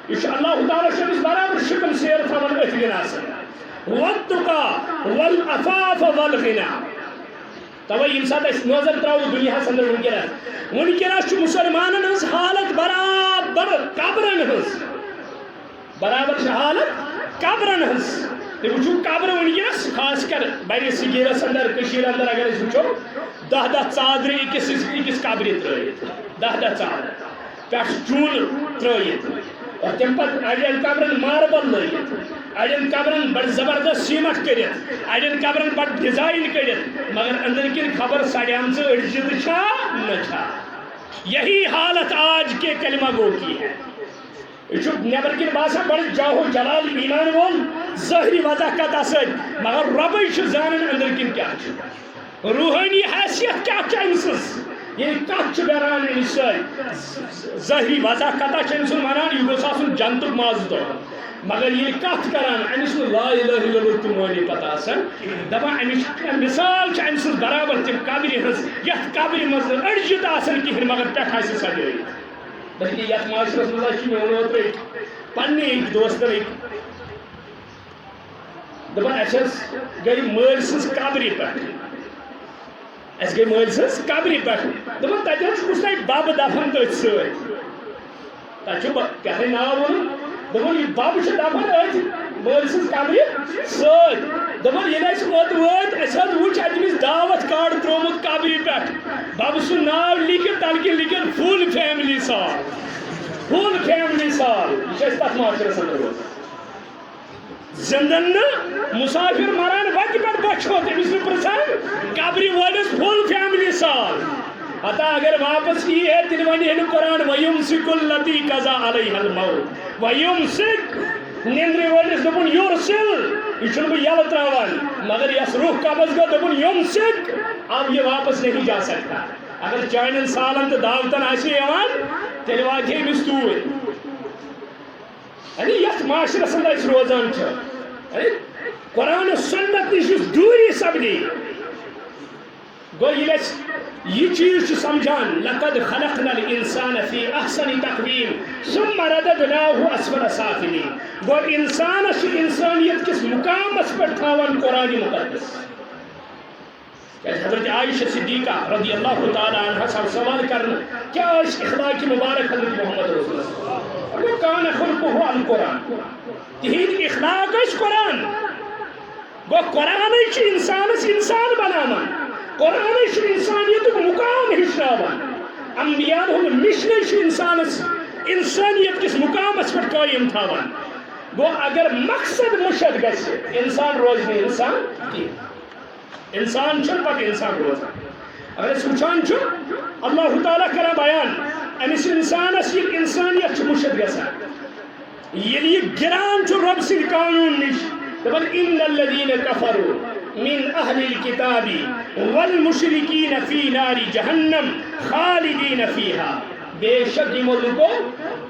یہ اللہ تعالی چھنس برابر شکم سیر تھاون ات غنا سن والتقى والعفاف والغنى توے یم سات اس نظر تراو دنیا اندر ونکس مسلمانن ہز حالت برابر قبرن ہز برابر حالت قبرن ہز تھی وچو قبر ونکس خاص کر بر صغیرس اندر اندر اگر وچو 10 ژادر اکس قبر ترائت 10 ژادر پہ چون ترائت اور تم پتہ اڑین قبرن ماربل لگت اڑین قبرن بڑ زبردست سیمٹ کرت اڑین قبرن بڑ ڈیزائن کرت مگر اندر کن خبر سڑیام سے اڑجت چھا نہ چھا یہی حالت آج کے کلمہ گو کی ہے یہ نبر کن باسان بڑ جاہو جلال ایمان وول ظاہری وضاح کت اثر مگر ربی زانن اندر کن کیا روحانی حیثیت کیا امسز یہ کت بران امس ظاہری وضاح کتا امس ونان یہ گوس آسن جنتک ماز دہ مگر یہ کت کران امس لا الہ الا اللہ تہ معنی پتہ آسان دپان امس مثال امس برابر تم قبر ہز یت قبر مز اڑجت آسان کہین مگر پہ آسہ سجائت بلکہ یت معاشرس مز مے ون اوترے پنہ ایک دوستن دپان اس گئی مل سز قبر پہ اس گئی مل سز قبر پہ دپان تتہ کس تھی بب دفن تھی ست کیا ناو ون دپان یہ بب دفن ات مل سز قبر ست دپان یل اس اوت وات اس وچ اتمس دعوت کارڈ ترومت قبر پہ بب سن ناو لکھت تلکہ لکھت فل فیملی سال فل فیملی سال یہ تک معاشرس اندر زندن مسافر مران وتہ پہ بچو تمس پرسان قبر وولس فل فیملی سال اتا اگر واپس کی ہے تیل ونی قرآن وَيُمْسِكُ الَّتِي قَضَى عَلَيْهَا الْمَوْتِ وَيُمْسِكُ نندر ولس دپن یورسل یہ بہ یل تراوان مگر یس روح قبض گو دپن یمسک اب یہ واپس نہیں جا سکتا اگر چانن سالن تو دعوتن آن تیل واتہ امس تور یعنی یت معاشرس اندر روزان قرآن سنت نش دوری سپدی گو یہ چیز سمجھان لقد خلقنا الانسان فی احسن تقویم ثم رددناه اسفل سافلین گو انسانس انسانیت کس مقامس پر تھاون قرآن مقدس حضرت عائشہ صدیقہ رضی اللہ تعالی عنہ سوال کرنا کیا اس اخلاق مبارک حضرت محمد رسول اللہ وہ کان خلقہ القرآن تہند اخلاق اس قرآن گو قرآن انسانس انسان بنانا قرآن انسانیت مقام ہشناوان انبیاء ہند مشن انسانس انسانیت کس مقامس پر قائم تھاوان گو اگر مقصد مشد گژھِ انسان روز نہیں انسان کی انسان چھن پتہ انسان روزان اگر اس وچان اللہ تعالیٰ کرا بیان امس انسانس یہ انسانیت مشد گژھان ییٚلہِ یہ گران رب سٕنٛدِ قانون نش دپان ان الذين كفروا من اهل الكتاب والمشركين في نار جهنم خالدين فيها بے شک یمو لوگو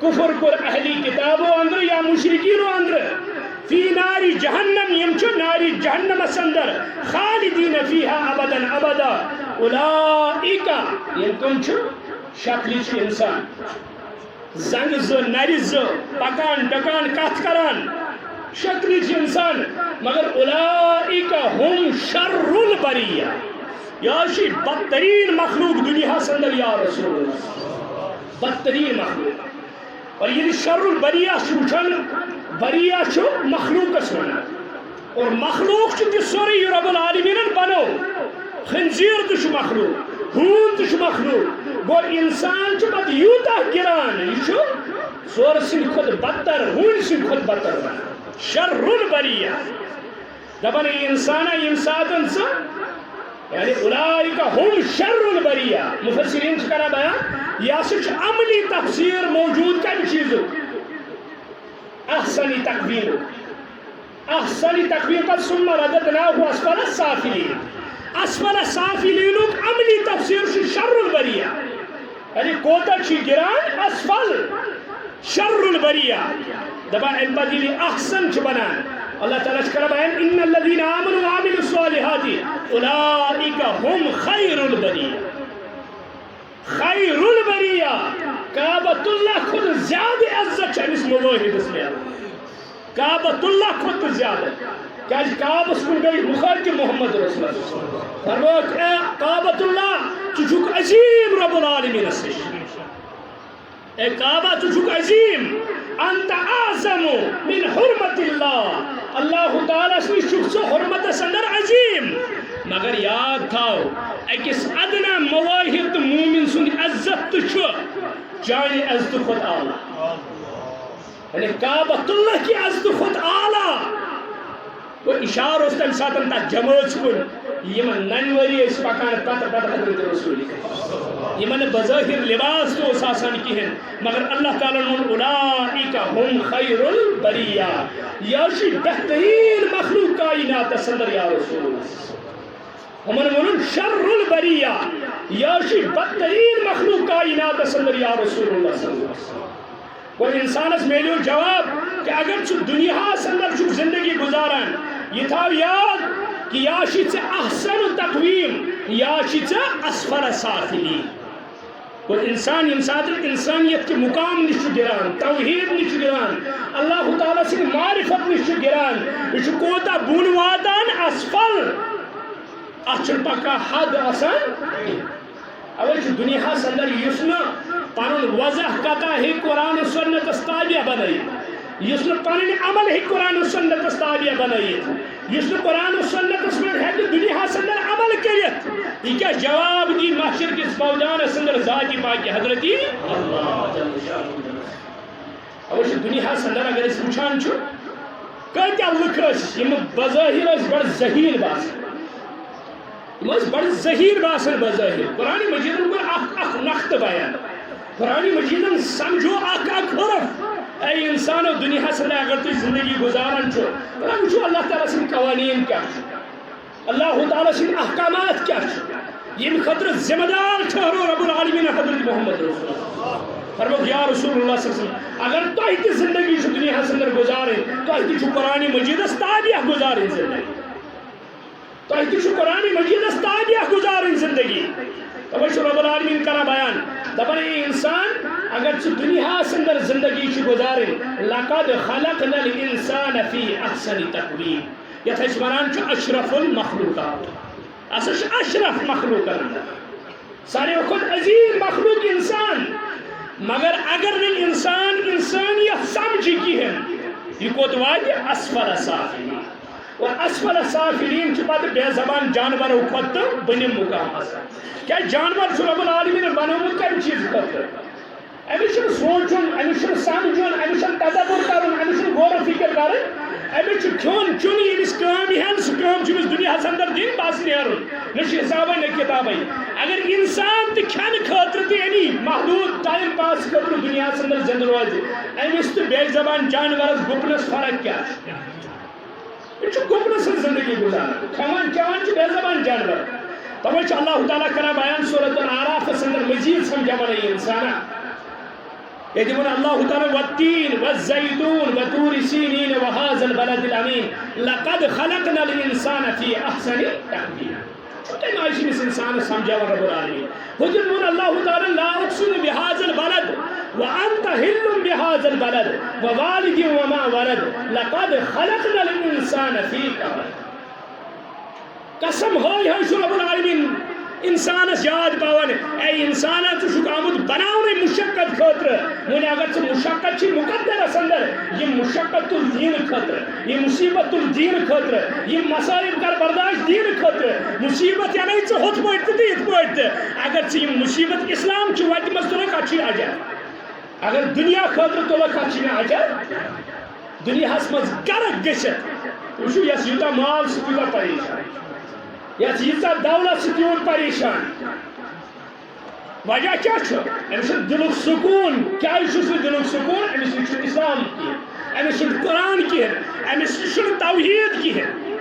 کفر کور اہلی کتابو اندر یا مشرکینو اندر فی نار جہنم یم چھ نار جہنم اندر خالدین فیها ابدا ابدا اولئک یم کم چھ شکلچ انسان زنگ ز نرز پکان ڈکان کت کران شکلچ انسان مگر اولئک هم شر البریہ یا شی بدترین مخلوق دنیا اندر یا رسول اللہ بدترین مخلوق اور یہ شر البریہ وچھان بریہ مخلوق ونان اور مخلوق سوری رب العالمین بنو خنزیر تہ مخلوق ہون تہ مخلوق گو انسان پتہ یوتہ گران یہ سور سند کھت بدتر ہون سند کھت بدتر بنان شر البریہ دپان انسان یم ساتن یعنی اولئک هم شر البریہ مفسرین کرا بیان یہ عملی تفسیر موجود کم چیز احسن تقویم پر ثم رددناه اسفل السافلین اسفل السافلین عملی تفسیر شر البریہ یعنی کوتا چھ گران اسفل شر البریہ دپان ام بدیل احسن چھ بنان اللہ تعالیٰ کرا بیان ان الذین آمنوا وعملوا الصالحات اولئک هم خیر البریہ خیر البریہ کعبۃ اللہ خود زیادہ عزت امس مواحد میں کعبۃ اللہ خود زیادہ کیا کعبس کن گئی مخاطب محمد رسول اللہ فرموک اے کعبۃ اللہ چھ عظیم رب العالمین نش اے کعبہ چھ عظیم انت اعظم من حرمت اللہ اللہ تعالیٰ نش چھ حرمت اندر عظیم مگر یاد تھاو اکس ادنا مواہد مومن سن عزت چانہ عزت خود اعلیٰ یعنی کعبۃ اللہ کی عزت خود اعلیٰ وہ اشارہ اس تم ساتن تا جماعت کن یمن ننوری اس پکان پتہ حضرت رسول یمن بظاہر لباس تو آسان کہن مگر اللہ تعالیٰ نے اولئک هم خیر البریہ یا شی بہترین مخلوق کائنات اندر یا رسول اللہ ہمن ون شر البریہ یا شی بدترین مخلوق کائنات اندر یا رسول اللہ صلی اللہ علیہ وسلم وہ انسانس میلیو جواب کہ اگر چھ دنیا اندر چھ زندگی گزاران یہ تھا یاد کہ یا چھ احسن تقویم یا چھ اسفل سافلین وہ انسان انسانیت کے مقام نش گران توحید نش گران اللہ تعالیٰ سے معرفت نش گران یہ کوتا بون واتان اسفل اچھن پکا حد آسان اول دنیا اندر یسنا پن وضح قطع ہے قرآن و سنت تابع بنائیت اس پن عمل ہے قرآن و سنت تابع بنائیت اس قرآن و سنت میں دنیا اندر عمل کرت یہ کیا جواب دی محشر کس فوجان اندر ذاتی پاک حضرتی اللہ اول دنیا اندر اگر اس وچان کتیا لکھ بظاہر بڑ ذہین باسان بڑ ذہین باسان بظاہر قرآن مجید اخ نقط بیان قرآن مجید سمجھو اخ حرف اے انسان و دنیا اندر اگر تو زندگی گزاران وچھو اللہ تعالیٰ سن قوانین کیا اللہ تعالیٰ سن احکامات کیا یم خطر ذمہ دار ٹھہرو رب العالمین حضرت محمد رسول اللہ فرموک یا رسول اللہ صلی اللہ علیہ وسلم اگر تو ہی زندگی دنیا اندر گزارے تو ہی قرآن مجید تابع گزارے زندگی تو ہی قرآن مجید تابع گزارے زندگی تو رب العالمین کرا بیان دپان اے انسان اگر چھ دنیا اندر زندگی گزارے لقد خلقنا الانسان فی احسن تقویم یت ونان اشرف المخلوقات اشرف مخلوقات سارے کھت عظیم مخلوق انسان مگر اگر نہ انسان انسانیت سمجھی کہین یہ کوت وات اسفل سافلین اور اسفل سافلین پتہ بے زبان جانوروں کھت بنم مقام آسان کیا جانور رب العالمین بنومت کم چیز خاطر امس سوچن امس سمجھن امس تدبر کرن امس غور و فکر کرن امس کھون چون یمس کام ہن سہ کام چمس دنیا اندر دین بس نیرن نہ حساب نہ کتاب اگر انسان تہ کھن خاطر تہ یعنی محدود ٹائم پاس خاطر دنیا اندر زندہ روز امس تہ بے زبان جانورس گپنس فرق کیا یہ گپنس زندگی گزاران کھوان چوان بے زبان جانور توے اللہ تعالیٰ کرا بیان سورۃ الاعراف اندر مزید سمجھانا یہ انسان يجبون الله تعالى والتين والزيتون وطور سينين وهذا البلد الأمين لقد خلقنا الإنسان في أحسن تقويم شو عايشين الإنسان سمجھا رب العالمين يجبون الله تعالى لا أقسم بهذا البلد وأنت حل بهذا البلد ووالد وما ولد لقد خلقنا الإنسان في كبد قسم ہے شو رب العالمین انسانس یاد پاون اے انسان ژٕ آمت بناونے مشقت خاطر وۄنۍ اگر ژٕ مشقت چھی مقدرس اندر یہ مشقت الدین خاطر یہ مصیبت الدین خاطر یہ مصائب کر برداشت دین خاطر مصیبت یعنی ژٕ ہُتھ پٲٹھۍ تہِ یِتھ پٲٹھۍ تہِ اگر ژٕ یِم مصیبت اسلام چھُ وتہِ منٛز تُلکھ اَتھ چھُے اجر اگر دنیا خاطر تُلکھ اَتھ چھُ مےٚ اجر دنیاہس منٛز غرق گٔژھِتھ وٕچھِو یس یوٗتاہ مال سُہ تیوٗتاہ پریشان یس ییٖژاہ دولت سُہ تیوٗت پریشان وجہ کیا چھُ أمِس چھُنہٕ دِلُک سکوٗن کیازِ چھُس نہٕ دِلُک سکوٗن أمِس نِش چھُنہٕ اسلام کِہیٖنۍ أمِس چھُنہٕ قرآن کِہیٖنۍ أمِس نِش چھُنہٕ توحیٖد کِہیٖنۍ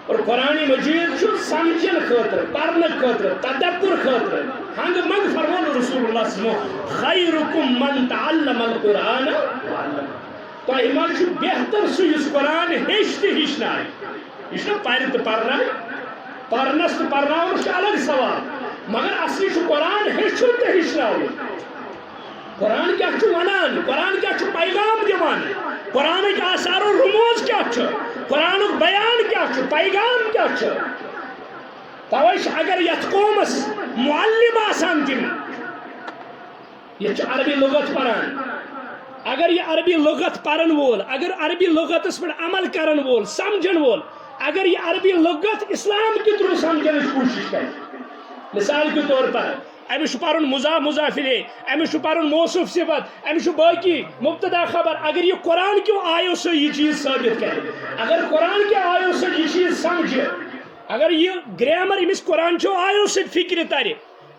اور قرآن مجید چھُ سمجھن خٲطرٕ پرنہٕ خٲطرٕ تدبر خٲطرٕ ہنٛگہٕ منٛگہٕ فرموو رسول اللہ صلی اللہ علیہ وسلم خیرکم من تعلم القرآن تۄہہِ منٛز چھُ بہتر سُہ یُس قرآن ہیٚچھِ تہٕ ہیٚچھنایہِ یہ چھُنہ پرِ تہٕ پرناوِ پرنس تہٕ پرناونس چھُ الگ سوال مگر اصلی چھُ قرآن ہیٚچھُن تہٕ ہیٚچھناوُن قرآن کیٛاہ چھُ ونان قرآن کیٛاہ چھُ پیغام دِوان قرآنٕکۍ آثار و رموز کیٛاہ چھُ قرآن بیان کیا پیغام کیا توش اگر یت قومس معلم آسان تم یہ عربی لغت پران اگر یہ عربی لغت پرن وول اگر عربی لغت اس پر عمل کرن وول سمجھن وول اگر یہ عربی لغت اسلام کی طرح سمجھنے کی کوشش کرے مثال کے طور پر امس پرن مضاف مضاف الیہ امس پرن موصوف صفت امس باقی مبتدا خبر اگر یہ قرآن کیوں آیو سے یہ چیز ثابت کرے اگر قرآن کے آیو سے یہ چیز سمجھے اگر یہ گرامر امس قرآن چو آیو سے فکر تارے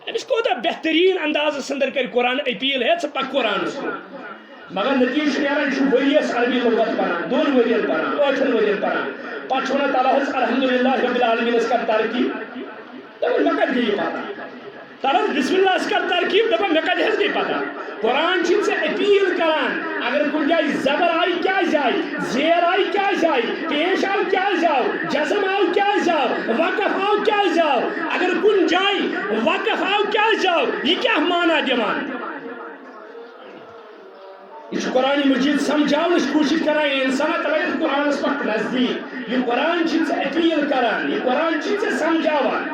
امس کوتا بہترین انداز سندر کر قرآن اپیل ہے پک قرآن مگر نتیجہ نیران چھ ؤریس عربی لغت پران 2 ؤرین پران 8 ؤرین پران پتہ ونان تعالیٰ الحمدللہ رب العالمین اس کر ترکیب دپان مے کتہ گئی پتہ تعالیٰ بسم اللہ اس کر ترکیب دپان مے کتہ گئی پتہ قرآن چھ سے اپیل کران اگر کن جائے زبر آئی کیا جائے زیر آئی کیا جائے پیش آو کیا جاؤ جزم آو کیا جاؤ وقف آو کیا جاؤ اگر کن جائے وقف آو کیا جاؤ یہ کیا معنی دیوان یہ قرآن مجید سمجھاؤ اس کوشش کران یہ انسان تلائیت قرآن اس وقت نزدیک یہ قرآن چیز سے اپیل کران یہ قرآن چیز سے سمجھاوان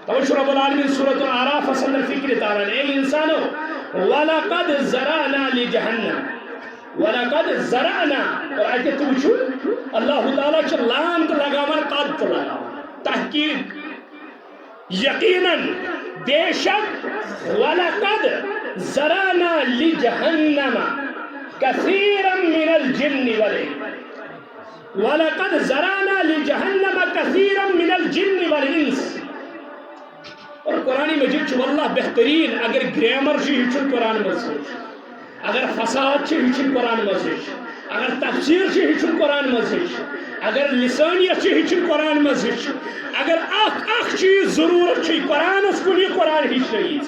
توجہ رب العالمین سورۃ الاعراف اصل فکر تعالیٰ اے انسانو وَلَقَدْ زَرَعْنَا لِجَهَنَّمَ وَلَقَدْ زَرَعْنَا اور آیت تو وچھو اللہ تعالیٰ چھ لام تو لگاوان قد تو لگاوان تحقیق یقیناً بے شک وَلَقَدْ زرعنا لجهنم كثيرا من الجن والانس ولقد زرعنا لجهنم كثيرا من الجن والانس اور قرآن مجید چھ واللہ بہترین اگر گرامر چھ ہچن قرآن مجید اگر فصاحت چھ ہچن قرآن مجید اگر تفسیر چھ ہچن قرآن مجید اگر لسانیت چھ ہچن قرآن مجید اگر اخ چیز ضرورت چھ قرآن اس کو یہ قرآن ہچ رہی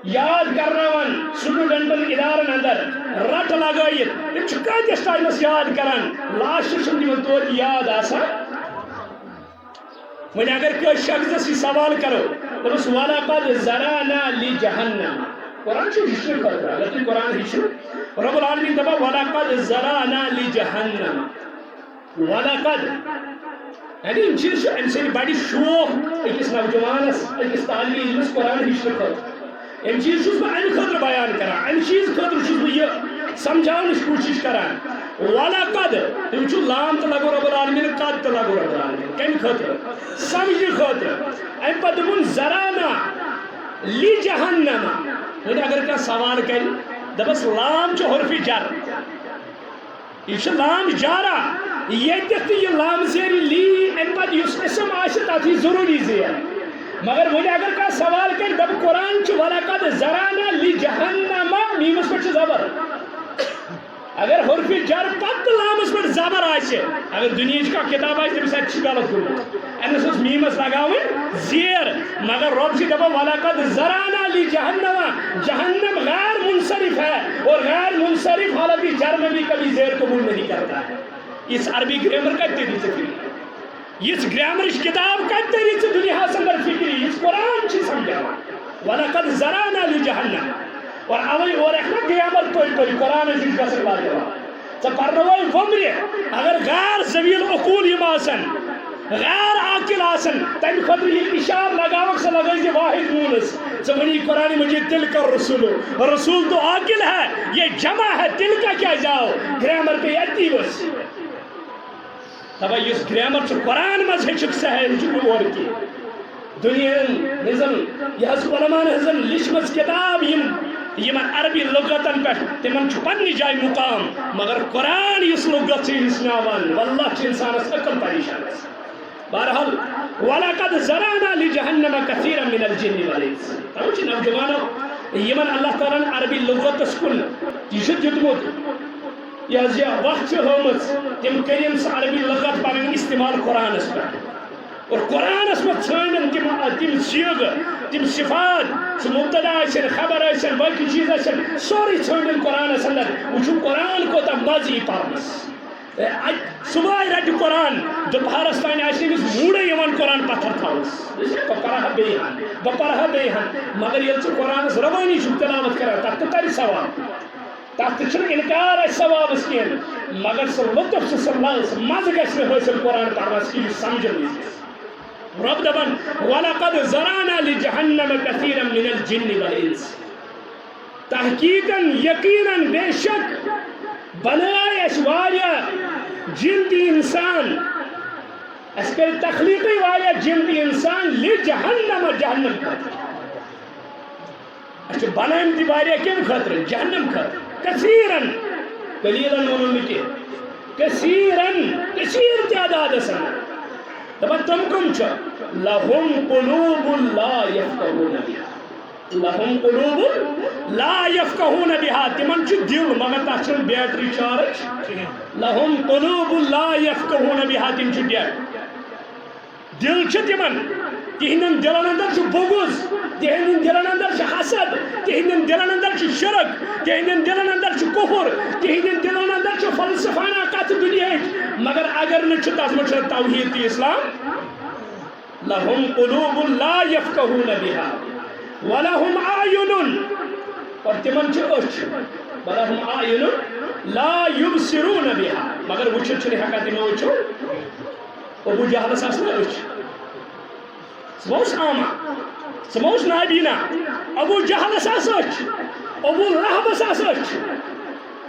یاد کرناون سٹوڈنٹن ادارن اندر رٹ لگائیت تم کتس ٹائمس یاد کران لاسٹ تم توت یاد آسان وۄنۍ اگر کٲنٛسہِ شخصس یہ سوال کرو دپس وَلَقَدْ زَرَعْنَا لِجَهَنَّمَ قرآن چھُ ہیٚچھنہٕ خٲطرٕ اگر تُہۍ قرآن ہیٚچھِو رب العالمین دپان وَلَقَدْ زَرَعْنَا لِجَهَنَّمَ وَلَقَدْ یعنی ام چیز ام سے بڑی شوق اکس نوجوانس اکس طالب علمس قرآن ہیچھنے خاطر ام چیز چھس بہ ام خاطر بیان کران ام چیز خاطر چھس بہ یہ سمجھاونچ کوشش کران وَلَقَدْ تم چھو لام تو لگو رب العالمین قد تو لگو رب العالمین کم خاطر سمجھنے خاطر ام پتہ دپن زرانا لِجَهَنَّمَ وۄنۍ اگر کانٛہہ سوال کرِ دپس لام چھُ حرفِ جر یہ چھ لام جارا یتھ یہ لام زیر لی ام پتہ اس اسم آسہ تتھ ضروری زیر مگر وۄنۍ اگر کانٛہہ سوال کرِ دپ قرآن چھ وَلَقَدْ زَرَعْنَا لِجَهَنَّمَ میمس پہ چھ زبر اگر حرف جر پتہ لامس پہ زبر آسہ اگر دنیا کا کتاب آسہ تمس اتھ غلط گوٚمُت امس اوس میمس لگاوٕنۍ زیر مگر رب چھ دپان وَلَقَدْ زَرَعْنَا لِجَهَنَّمَ جہنم غیر منصرف ہے اور غیر منصرف حالت جر میں بھی کبھی زیر قبول نہیں کرتا ہے اس عربی گرامر کا تیری فکری اس گرامر کتاب کا تیری سے دنیا سندر فکری اس قرآن چھ سمجھاوا وَلَقَدْ زَرَعْنَا لِجَهَنَّمَ اور اوی اور ایک گرامر پڑھی قرآن عزیز کا سر بات ژٕ پرنوے ومرِ اگر غیر ذویل عقول یم آسن غیر عاقل آسن تمہ خاطر یہ اشار لگاوک سا لگائی واحد مونس ژٕ ونی قرآن مجید تل کا رسول رسول تو عاقل ہے یہ جمع ہے تل کا کیا جاؤ گرامر پہ اتی بس تبا اس گرامر چھ قرآن مز ہیچک سہل چھ اور کی دنیا نظم یہ علماء نظم لچمس کتاب یمن عربی لغتن پہ تمن چھ پنہ جائے مقام مگر قرآن اس لغت سے ہسناوان واللہ چھ انسانس عقل پریشان بہرحال وَلَقَدْ زَرَعْنَا لِجَهَنَّمَ كَثِيرًا مِنَ الْجِنِّ وَالْإِنسِ توجہ نوجوانو یمن اللہ تعالیٰ عربی لغتس کن یہ چھ دیتمت یہ وقت ہومت تم کریم سا عربی لغت پنن استعمال قرآنس پہ اور قرآنس میں ژھانڈن تم سیغ تم صفات مبتدا آسن خبر آسن باقی چیز آسن سوری ژھانڈن قرآنس اندر وچھو قرآن کوتا مزی پرنس صبح رٹ قرآن دوپہرس تان آمس موڑے یوان قرآن پتھر تھاوس بہ پرہا بیہان مگر یل ژٕ قرآنس روانی چھ تلاوت کران تتھ تو تر سوال تک انکار ثواب کی مگر سہ لطف سہ مز گھر حاصل قرآن پڑھنس کی سمجھن رب دپان وَلَقَدْ زَرَعْنَا لِجَهَنَّمَ كَثِيرًا مِنَ الْجِنِّ وَالْإِنسِ تحقیقاً یقیناً بے شک بنائے اس واریاہ جن تہ انسان اس کر تخلیقی واریاہ جن تہ انسان لِجَهَنَّمَ جہنم خاطر اس بنائیں تہ واریاہ کم خاطر جہنم خاطر کثیراً قلیلاً ونن کی کثیراً کثیر تعداد سن دپان تم کم چھ لهم قلوب لا يفقهون بها لهم قلوب لا يفقهون بها تمن چھ دل مگر تاچ بیٹری چارج لهم قلوب لا يفقهون بها تم چھ دل چھ تمن تہندن دلن اندر چھ بغض تہندن دلن اندر چھ حسد تہندن دلن اندر چھ شرک تہندن دلن اندر چھ کفر تہندن دلن اندر چھ فلسفانہ کت دنیا مگر اگر نہ چھ تس مچ توحید تی اسلام لهم قلوب لا يفقهون بها ولهم اعین اور تمن چھ اچھ ولهم اعین لا يبصرون بها مگر وچھ چھ ہکا تم وچھو ابو جہل ساس نہ اچھ سموس آما سموس نابینا ابو جہل ساس اچھ ابو لہب ساس اچھ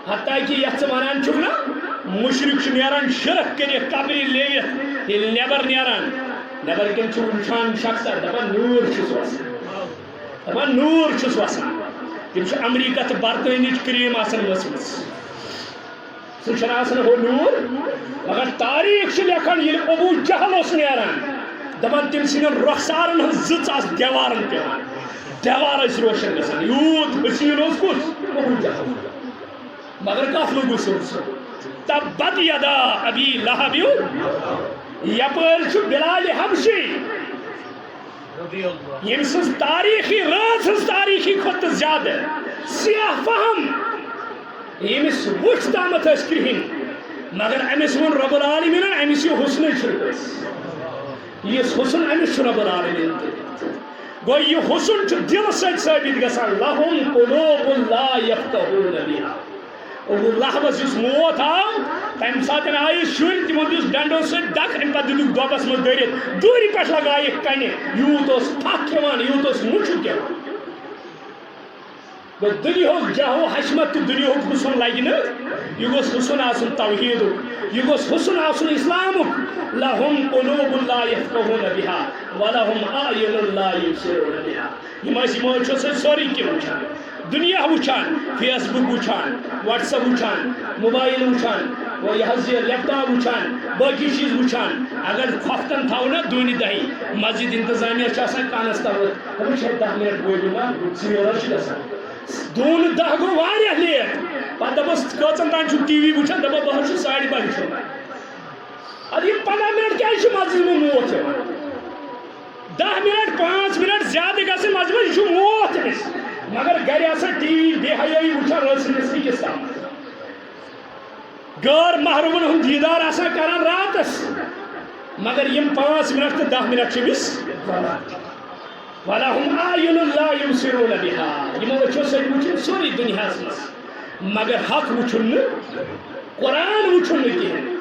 حتیٰ کہ یہ ونان چھو نا مشرک نیران شرک کری قبری لیت یہ نیبر نیران نیبر کن چھو وچھان شخص دپان نور چھس وسان دپان نور چھس وسان تم چھ امریکہ تو برطانیچ کریم آسان وسمس سہ چھنا آسان ہو نور مگر تاریخ چھ لیکھان یہ ابو جہل اس نیران دپان تم سن رخسارن ہز زچ آس دیوارن پیوان دیوار اس روشن گژھان یوت حسین اس کس ابو جہل مگر کف لوگ سر تبت یدا ابی لہب یپر چھ بلال حبشی یم سز تاریخی رات سز تاریخی کھت زیادہ سیاہ فہم یمس وچھ تامت اس کرہن مگر امس ون رب العالمین امس یہ حسن چھرکس یہ حسن امس رب العالمین گو یہ حسن چھ دل سچ ثابت گژھان لهم قلوب لا يفقهون بها ابو لہبس اس موت آو تم سات آئی شر تمو دس ڈنڈو سر ڈک ام پتہ دک دۄبس مز دٔرِتھ دوٗرِ پٮ۪ٹھ لگایِکھ کنہِ یوٗت اوس تھکھ کھٮ۪وان یوٗت اوس مُچھُ کھٮ۪وان دُنیہُک جاہو حشمت تہٕ دُنیہُک حُسن لگہِ نہٕ یہِ گوٚژھ حُسن آسُن توحیٖدُک یہِ گوٚژھ حُسن آسُن اِسلامُک لهم قلوب لا يفقهون بها ولهم اعین لا یبصرون بها یِم ٲسۍ یِمو چھِ سۭتۍ سورُے کینٛہہ وٕچھان دنیا وچھان فیس بک وچھان واٹس ایپ وچھان موبائل وچھان یہ لیپ ٹاپ وچھان باقی چیز وچھان اگر کھوفتن تھو نا دونی دہی مسجد انتظامیہ آسان کانس تلوت وچھ 10 منٹ بوزو نا ژیر گژھان دون 10 گو واریاہ لیٹ پتہ دپس کٔژن تام چھُ ٹی وی وچھان دپان بہٕ حظ چھُس 12:30 وٕچھان ادٕ یِم 15 منٹ کیازِ چھُ مسجد منٛز موت یِوان 10 منٹ 5 منٹ زیادٕ گژھن مسجد منٛز یہِ چھُ موت أمِس مگر گھر آسا ٹی وی بے حیائی وچھان رسنس کس تام غیر محرومن ہند دیدار آسا کران راتس مگر یم 5 منٹ تو 10 منٹ چمس ولهم اعین لا یبصرون بها یمو وچھو سۭتۍ وچھن سورُے دُنیاہس منٛز مگر حق وچھن نہٕ قرآن وچھن نہٕ کِہیٖنۍ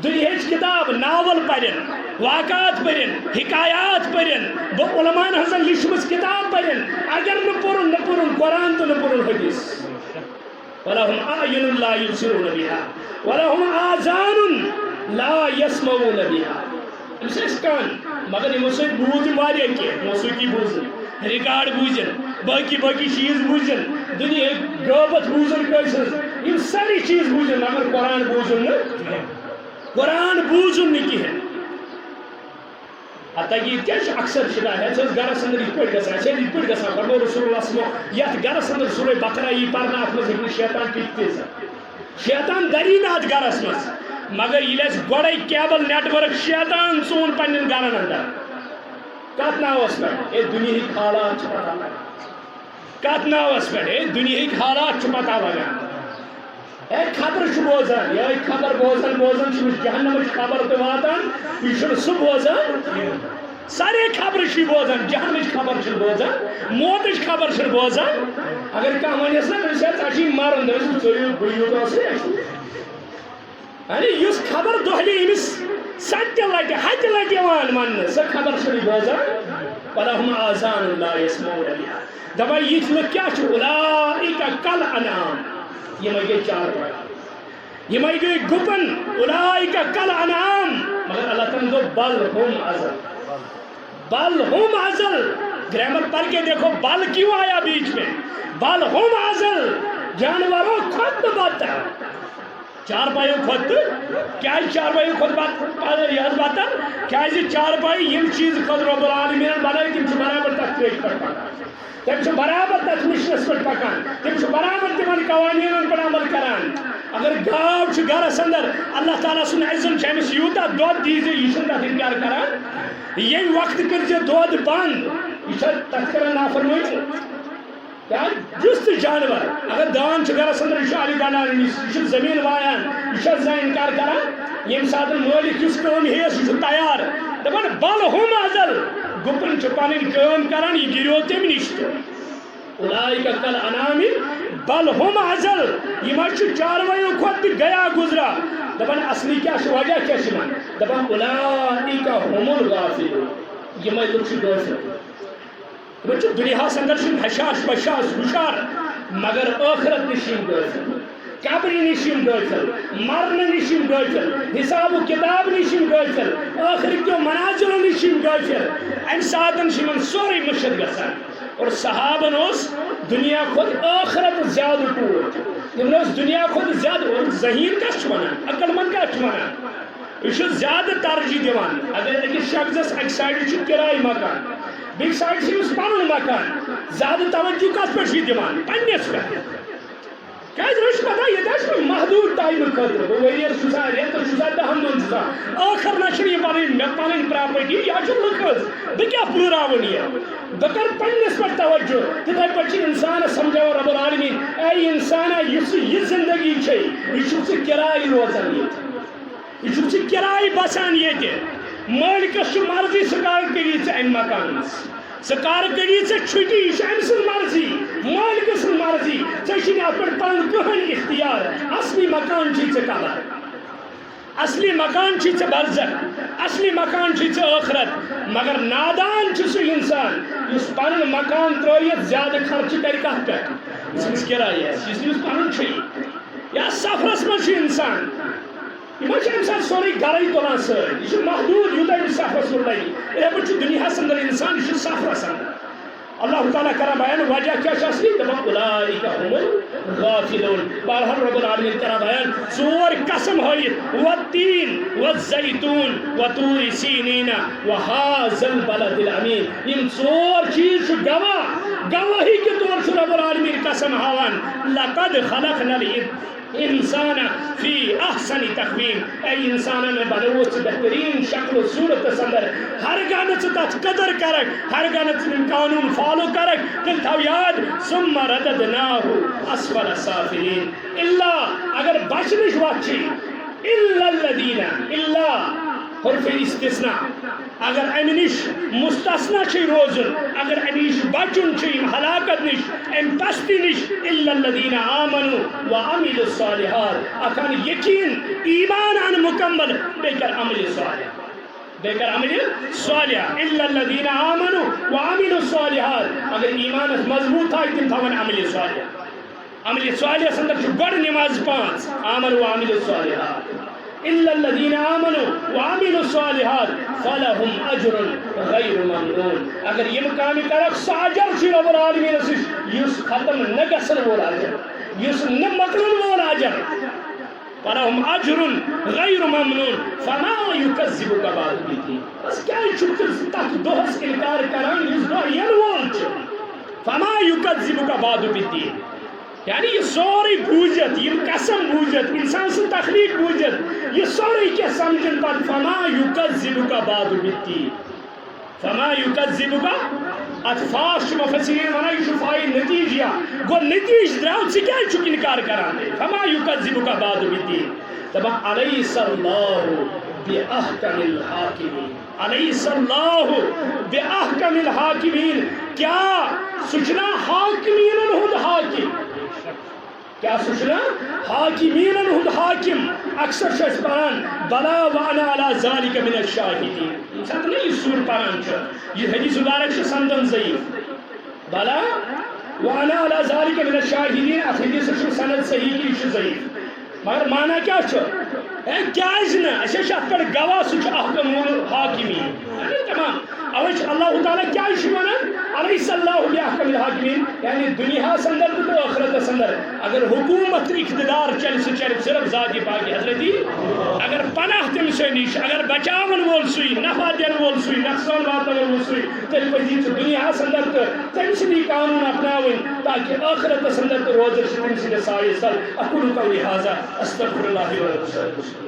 دنیاہچ کتاب ناول پرن واقعات پرن حکایات پرن علماءن ہزن لچھمژ کتاب پرن اگر نہ پورن قرآن تو نہ پورن حدیث ولهم اعین لا یبصرون بها ولهم آذان لا یسمعون بها امس کان مگر یمو سۭتۍ بوزن واریاہ کینٛہہ موسیقی بوزن ریکارڈ بوزن باقی چیز بوزن دنیا غیبت بوزن کٲنٛسہِ ہٕنٛز یم ساری چیز بوزن مگر قرآن بوزن نہٕ قرآن بوزن نہ کہین حتیٰ کہ یہ اکثر شکایت گرس اندر یہ پہ گا فرمو رسول اللہ صلی اللہ علیہ وسلم یت گرس اندر سورہ بقرہ یہ پرنا ات مز ہیٚکہِ شیطان ٹھیک تیز شیطان دری نا ات گرس مز مگر یہ گوڑے کیبل نیٹ ورک شیطان ژون پنن گرن اندر کت ناوس پہ اے دنیا حالات پتہ لگان کت ناوس پہ اے دنیا حالات پتہ لگان اے خبر بوزان یہ خبر بوزان جہنم خبر تو واتان یہ سہ بوزان سارے خبر چھ بوزان جہنمچ خبر چھ بوزان موتچ خبر چھ بوزان اگر کانٛہہ ونیس نا ژےٚ مرُن دپس یعنی یُس خبر دۄہلہِ أمِس 7 لٹہِ 8 لٹہِ یِوان وننہٕ سۄ خبر چھُنہٕ بوزان فلہم آذان لا یسمعون بها دپان یِتھ لُکھ کیٛاہ چھِ اولئک کالانعام یِمے گٔے چارپاے یِمے گٔے گُپن اولئک کالانعام مگر اللہ تعالیٰ دوٚپ بل ہم ازل گرامر پڑھ کے دیکھو بل کیوں آیا بیچ میں بل ہم ازل جانوروں خود بدتر چارپایو کھوت کیا چارپایو کھوت بات کیا چارپائی یم چیز خود رب العالمین بنائی تم برابر تک تریش پر پکان تم برابر تک مشنس پر پکان تم برابر تمن قوانین پر عمل کران اگر گاو گرس اندر اللہ تعالیٰ سن عزم امس یوتا دود دیزے یہ تک انکار کران یم وقت کر دود بند یہ تک کران نافرمانی جس جانور اگر دان گرس اندر یہ علی بنان یہ زمین وایان یہ انکار کران یم سات مالک اس کام ہیس یہ تیار دپان بل ہم ازل گپن پن کام کران یہ گریو تم نش اولئک کالانعام بل ہم ازل یہ چاروایو کھت گیا گزرا دپان اصلی کیا وجہ کیا دپان اولئک هم الغافلون یہ لوگ غافل دنیاس اندر حشاش بشاش ہشار مگر آخرت نشیم غافل قبری نشیم غافل مرن نشیم غافل حساب و کتاب نشیم غافل آخرت کے مناظر نشیم غافل ام ساتن شمن سوری مشد گسان اور صحابن اس دنیا خود آخرت زیادہ پوچھ دنیا خود زیادہ اور ذہین کا چھوانا عقل مند کا چھوانا یہ زیادہ ترجیح دیوان اگر ایک شخص ایک سائڈ کرائے مکان بیک سائڈ سے اس پانن مکان زیادہ توجہ کس پر شی دیوان پنیس پہ کیا روش پتہ یہ داش محدود ٹائم خاطر وریر چھسا ریتر چھسا دہن دون چھسا آخر نہ یہ پنن پراپرٹی یا چھ لکھز بہ کیا پوراون یہ بکر پنیس پر توجہ تتھے پچ انسان سمجھاو رب العالمین اے انسان یہ زندگی چھ یہ چھ کرائے روزان یہ چھ کرائے بسان یہ مالکس مرضی سکار کری ام مکان سکار کری چھٹی یہ ام سن مرضی مالک سن مرضی ٹھیک ات پہ پن کہین اختیار اصلی مکان چھ قبر اصلی مکان چھ برزخ اصلی مکان چھ آخرت مگر نادان چھ سہ انسان اس پن مکان ترائیت زیادہ خرچ کر کت پہ اس کرایہ اس پن چھ یا سفرس من انسان یہ سات سوری گرے تلان سی یہ محدود یوتہ سفرس من لگی یہ پہ دنیا اندر انسان یہ سفرس اندر اللہ تعالیٰ کرا بیان وجہ کیا اصلی دپان اولئک هم الغافلون بہرحال رب العالمین کرا بیان ژور قسم ہائت والتین والزیتون وطور سینین وهذا البلد الامین یم ژور چیز گواہی کے طور سے رب العالمین قسم ہاوان لقد خلقنا انسان فی احسن تقویم اے انسان میں بنوت بہترین شکل و صورت اندر ہر گانت تت قدر کرک ہر گانت قانون فالو کرک تل تھو یاد ثم رددناہ اسفل سافلین الا اگر بچنش وچی الا الذین الا حرف استثناء اگر امنش مستثنا چھ روزن اگر امنش بچن چھ ہلاکت نش ام پستی نش الا الذین آمنوا وعملوا الصالحات اکان یقین ایمان ان مکمل بیکر عمل صالح بیکر عمل صالح الا الذین آمنوا وعملوا الصالحات اگر ایمان مضبوط ہے تم تھون عمل صالح عمل صالح سندر چھ گڈ نماز 5 آمنوا وعملوا الصالحات إلا الذين آمنوا وعملوا الصالحات فلهم أجر غير ممنون اگر یہ مقامی کرک ساجر چھ رب العالمین سش یس ختم نگسن وول اجر یس نمکرن وول اجر فلهم أجر غير ممنون فما يكذبك بعد بالدين بس کیا چھت تک دوہس انکار کران یس دو ین وول چھ فما يكذبك بعد بالدين یعنی یہ سوری بوجت یہ قسم بوجت انسان سے تخلیق بوجت یہ سوری کیا سمجھن پر فما یکذبک بعد بالدین فما یکذبک اتفاش مفسرین ونائی شفائی نتیجہ گو نتیج دراؤ سے کیا چک انکار کران دے فما یکذبک بعد بالدین تبا علیس اللہ بی احکم الحاکمین أليس الله بأحكم الحاكمين کیا سچنا حاکمین ہند حاکم کیا سچنا حاکمین ہند حاکم اکثر شخص پران بلا وانا على ذلك من الشاهدين ساتھ نہیں یہ سور پران یہ حدیث مبارک سندن ضعیف بلا وانا على ذلك من الشاهدين ات حدیث سند صحیح کی ضعیف مگر مانا کیا کیاز نا اس پر گواہ سچ احکم الحاکمین تمام اوش اللہ تعالی کیا ونان الیس اللہ باحکم الحاکمین یعنی دنیا سندر تو آخرت سندر اگر حکومت اقتدار چل سے چل صرف ذات پاک حضرتی اگر پناہ تم سے نش اگر بچاون وول سوئی نفع دین وول سوئی نقصان واتن وول سوئی تیل پزی دنیا سندر تو تم سے قانون اپناون تاکہ آخرت سندر تو روزر سے تم سے سائے سل اقول قولی ھذا استغفر اللہ و لکم.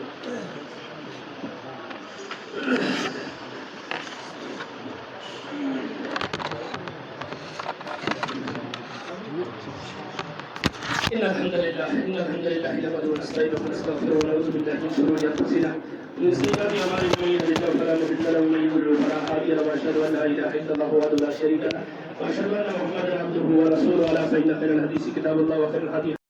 إن الحمد لله نحمده ونستعينه ونستغفره ونعوذ بالله من شرور أنفسنا ومن سيئات أعمالنا من يهده الله فلا مضل له ومن يضلل فلا هادي له وأشهد أن لا إله إلا الله وحده لا شريك له وأشهد أن محمدا عبده ورسوله ألا فإن خير الحديث كتاب الله وخير الهدي